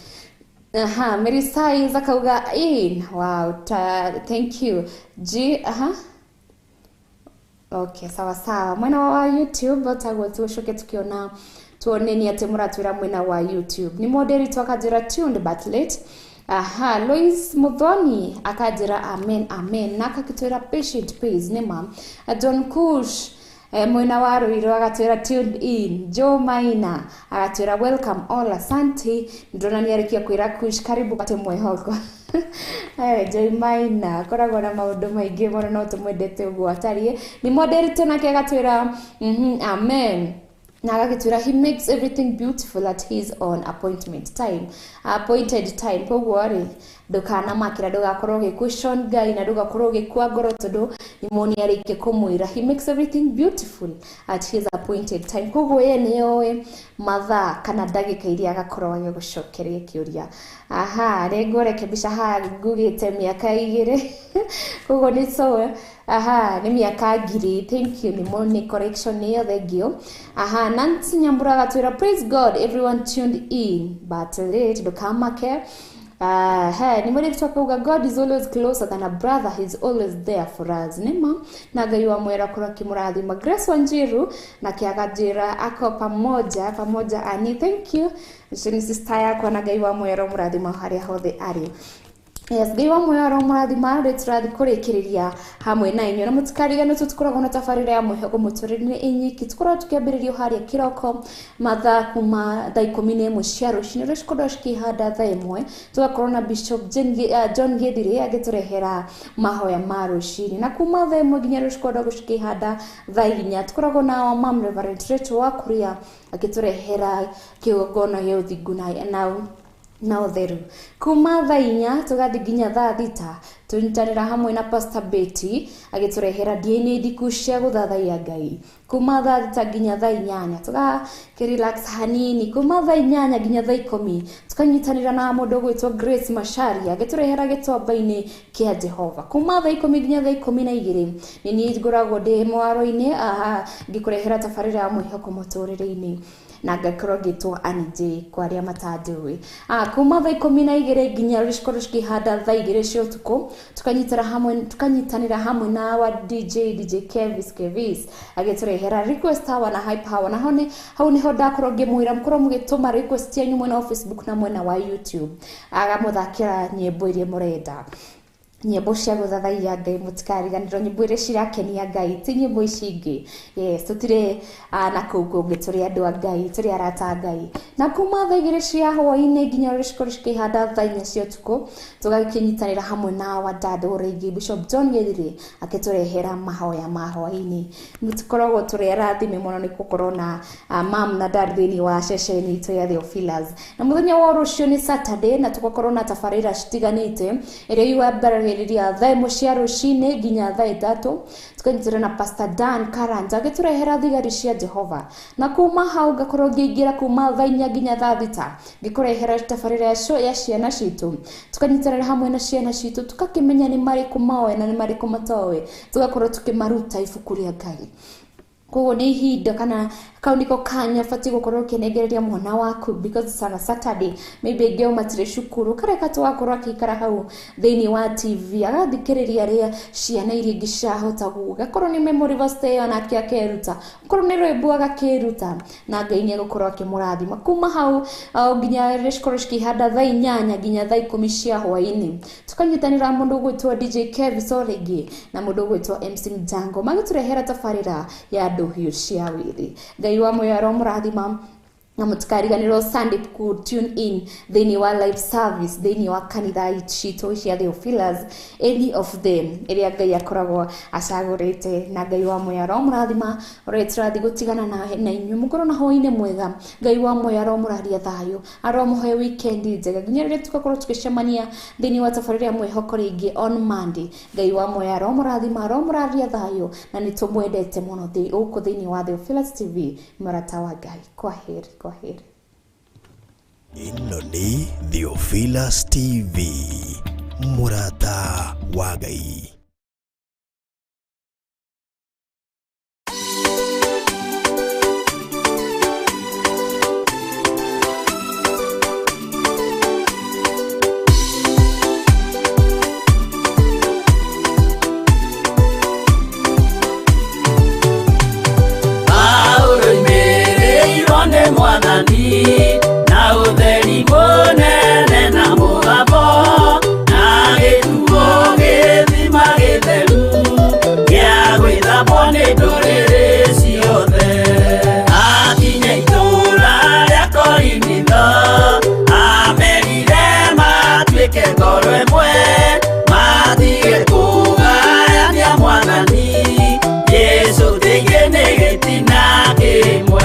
Mary Size akauga in. Wow, thank you. Okay, sawa. Mwena wa YouTube taguo tucoke tukiona tuoneni atĩ mũratwĩra mwena wa YouTube. Ni moderator akanjĩra tuned but late. Lois Muthoni akanjĩra amen na akagĩtwĩra patient praise nĩma. John Kush mwena wa Ruiru agatwĩra tuned in. Joe Maina agatwĩra welcome all, asante. Ndĩrona nĩarĩkia kwĩra Kush karibu kate mwĩhoko. Joe Maina koragwo na maũndũ maingĩ mũno no tũmwendete ũguo atarie. Ni moderator nake agatwĩra amen. Na agagĩtwĩra he makes everything beautiful at his own appointed time. Koguo rĩ ndũkanamakĩra, ndũgakorwo ũgĩquestion Ngai na ndũgakorwo ũgĩkua ngoro tondũ nĩmoni arĩkie kũmwĩra he makes everything beautiful at his appointed time. Koguo ye nĩoĩ mathaa kana ndagĩka iria agakorwo agĩgũcokeria kĩũria. Nĩngũrekebisha ngugĩte mĩaka 2 koguo nĩ so nĩ mĩaka 2. Thank you nĩ correction nĩyo thengio. Nancy Nyambura agatwĩra praise God everyone tuned in but late ndũkamake. Ni mwere tukakuga God is always closer than a brother, he's always there for us. Nima na Ngai wa mwera kura kimurathima. Grace Wanjiru na kiagajira ako pamoja ani. Thank you. Shini sister yako na Ngai wa mwera murathima haria hothe ari. Yes, Ngai wa mwera murathima returathi kurikiriria hamwe na inyo na mutikariganĩrwo tutukoragwo na tabarĩra ya mwĩhoko mũtũrĩre-inĩ tukoragwo tukĩambĩrĩrio harĩa kĩroko mathaa kuma thaa 11 cia rũcinĩ rĩrĩa cikoragwo cikĩhanda thaa 1 tugakorwo na Bishop John-Yet agĩtũrehera mahoya ma rũcinĩ na kuma thaa 1 nginya rĩrĩa cikoragwo cikĩhanda thaa 4 tukoragwo na Mam Reverend Rachel wa Kuria agĩtũrehera kĩgongona gĩa ũthingu na ũtheru. Kuma thaa 4 tugathi nginya thaa 6 tunyitanĩra hamwe na Pastor Betty agĩtũrehera DNA ndiku cia gũthathaiya Ngai. Kuma thaa 6 nginya thaa 8 tugakĩrelax hanini. Kuma thaa 8 nginya thaa 10 tukanyitanĩra na mũndũ ũgwĩtwo Grace Mashari agĩtũrehera gĩtomba-inĩ kĩa Jehova. Kuma thaa 10 nginya thaa 12 nĩ niĩ ngoragwo ndĩ mwaro-inĩ ngĩkũrehera tabarĩra ya mwĩhoko mũtũrĩre-inĩ. na ngakorwo ngĩtwo Anj kwa arĩa matanjũĩ. Kuma thaa 12 nginya cikorwo cikĩhanda thaa 2 cia ũtukũ, tukanyitanĩra hamwe na wa DJ Kevis agĩtũrehera request hour na hype hour, na hau niho ndakorwo ngĩmwĩra mũkorwo mũgĩtũma request yanyu mwena wa Facebook na mwena wa YouTube, agamũthakĩra nyĩmbo iria mũrenda, nyĩmbo cia gũthathaiya Ngai, mũtikariganĩrwo nyĩmbo iria cirakenia Ngai, ti nyĩmbo ici ingĩ. Yes, tutire na kũu kũngĩ tũrĩ andũ a Ngai, tũrĩ arata Ngai. Na kuma thaa 2 cia hwa-inĩ nginya ũrĩa cikorwo cikĩhanda thaa 4 cia ũtukũ, tũgagĩkĩnyitanĩra hamwe na wa dad ũrĩngĩ Bishop John.Yet akĩtũrehera mahoya ma hwa-inĩ. Nĩtũkoragwo tũrĩ arathime mũno nĩ gũkorwo na mam na dad thĩinĩ wa ceceni itũ ya Theophilus. Na mũthenya wa rũciũ nĩ Saturday, na tũgakorwo na tabarĩra citiganĩte ĩrĩa yũambagĩrĩria thaa 1 cia rũcinĩ nginya thaa 3, tukanyitana na Pastor Dan Karanja agĩtũrehera thigari cia Jehova. Na kuma hau ngakorwo ngĩingĩra kuma thaa 4 nginya thaa 6 ngĩkũrehera tabarĩra ya ciana citũ, tukanyitanĩra hamwe na ciana citũ tukakĩmenya nĩ marĩkũ maoĩ na nĩ marĩkũ matoĩ, tugakorwo tukĩmaruta ibuku rĩa Ngai. Koguo nĩ ihinda kana kau niko kanya batiĩ gũkorwo ũkĩnengereria mwana waku, because it's on a Saturday, maybe ngeo matirĩ cukuru, kareka tũgakorwo akĩikara hau thĩinĩ wa TV agathikĩrĩria rĩa ciana iria ingĩ ciahota guga, korwo nĩ memory verse ĩyo nake akeruta, korwo nĩ rwĩmbo agakĩruta, na Ngai nĩ agũkorwo akĩmũrathima. Kuma hau nginya rĩrĩa cikorwo cikĩhanda thaa 8 nginya thaa 10 cia hwa-inĩ, tukanyitanĩra mũndũ ũgwĩtwo DJ Kevis ũrĩngĩ na mũndũ ũgwĩtwo MC Jango magĩtũrehera tabarĩra ya ndũhiũ cia wĩthĩ. Ngai wa moyo aromũrathima, na mũtikariganĩrwo Sunday ku tune in thĩinĩ wa live service thĩinĩ wa kanitha citũ cia Theophilus, any of them ĩrĩa Ngai akoragwo acagũrĩte. Na Ngai wa moyo aromũrathima, ũrĩa tũrathiĩ gũtigana na inyuĩ mũkorwo na hwa-inĩ mwega. Ngai wa moyo aromũraria thayũ, aromũhe weekend njega nginya rĩrĩa tũgakorwo tũgĩcemania thĩinĩ wa tabarĩra ya mwĩhoko rĩngĩ on Monday. Ngai wa moyo aromũrathima, aromũraria thayũ, na nĩ tũmwendete mũno gũkũ thĩinĩ wa Theophilus TV, mũrata wa Ngai. Kwaheri. Ĩno nĩ Theophilus TV, mũrata wa Ngai. Na utheri munene na mũgambo na gĩtuo gĩthima gĩtheru gĩa gwĩthambwo nĩ ndũrĩrĩ ciothe. Akinya itũũra rĩa Korinitho amerire matuĩke ngoro ĩmwe, matige kũgayania Mwathani Jesũ thĩinĩ nĩ gĩtina kĩmwe.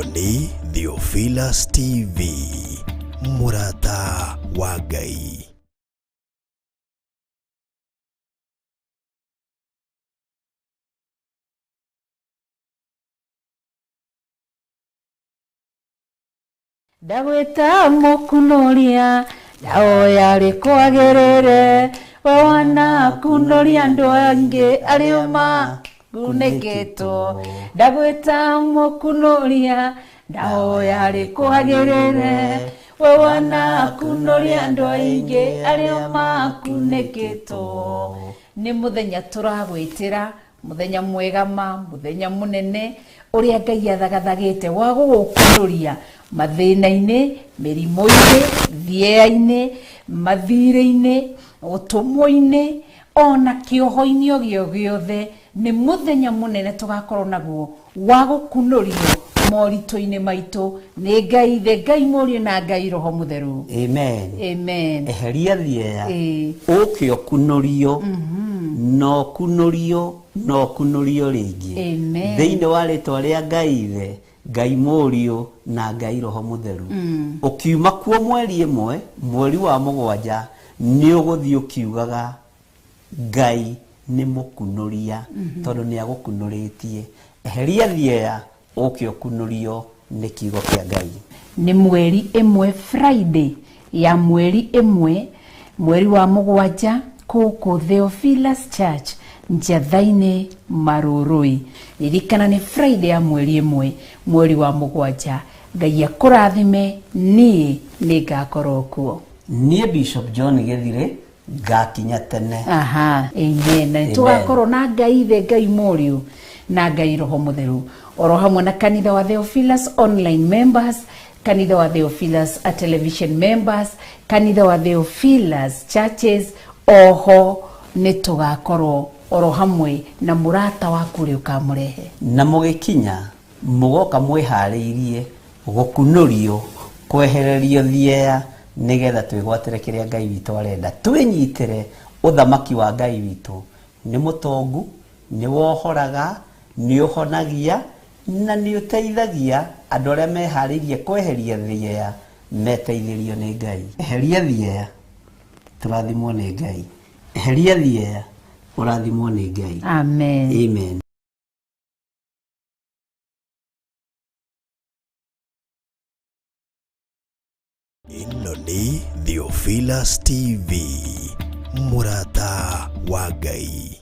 Ĩno nĩ Theophilus TV, MURATA wa Ngai. Ndagwĩta mũkunoria ndaoya rĩkwagĩrĩre we wanakunoria andũ angĩ arĩa makunĩkĩtwo. Ndagwĩta mũkunoria ndaoya rĩkwagĩrĩre we wanakunoria andũ aingĩ arĩa makunĩkĩtwo. Nĩ mũthenya tũragwĩtĩra, mũthenya mwega mũthenya mũnene ũrĩa Ngai athagathagĩte wa gũgũkunoria mathĩna-inĩ, mĩrimũ-inĩ, thieya-inĩ, mathirĩ-inĩ, ũtũmwo-inĩ, ona kĩoho-inĩ o gĩothe. Nĩ mũthenya mũnene tũgakorwo naguo wa gũkunorio moritũ-inĩ maitũ nĩ Ngai ithe, Ngai Mũriũ na Ngai Roho Mũtheru. Amen. Amen. Eheria thieya ũke ũkunorio no kunorio rĩngĩ thĩinĩ wa rĩtwa rĩa Ngai ithe, Ngai Mũriũ na Ngai Roho Mũtheru. Ũkiuma kuo mweri ĩmwe, mweri wa mũgwanja, nĩ ũgũthiĩ ũkiugaga Ngai nĩ mũkunoria tondũ nĩ agũkunũrĩtie. Eheria thieya ũke ũkunorio nĩ kiugo kĩa Ngai. Nĩ mweri ĩmwe, Friday ya mweri ĩmwe, mweri wa mũgwanja, kũkũ Theophilus Church Njatha-inĩ Marũrũi. Ririkana nĩ Friday ya mweri ĩmwe, mweri wa mũgwanja. Ngai akũrathime, niĩ nĩ ngakorwo kuo. Niĩ Bishop John Gethire ngakinya tene. Amen. Tũgakorwo na Ngai ithe, Ngai Mũriũ na Ngai Roho Mũtheru, oro hamwe na kanitha wa Theophilus online members, kanitha wa Theophilus television members, kanitha wa Theophilus churches. Oho nĩ tũgakorwo oro hamwe na mũrata waku ũrĩa ũkamũrehe. Na mũgĩkinya mũgoka mwĩharĩirie gũkunorio, kwehererio thieya, nĩgetha twĩgwatĩre kĩrĩa Ngai witũ arenda. Twĩnyitĩre ũthamaki wa Ngai witũ. Nĩ mũtongu, nĩ wohoraga, nĩ ũhonagia na nĩ ũteithagia andũ arĩa meharĩirie kweheria thieya meteithĩrio nĩ Ngai. Eheria thieya, tũrathimwo nĩ Ngai. Eheria thieya, ũrathimwo nĩ Ngai. Amen. Amen. Ĩno nĩ Theophilus TV, MURATA wa Ngai.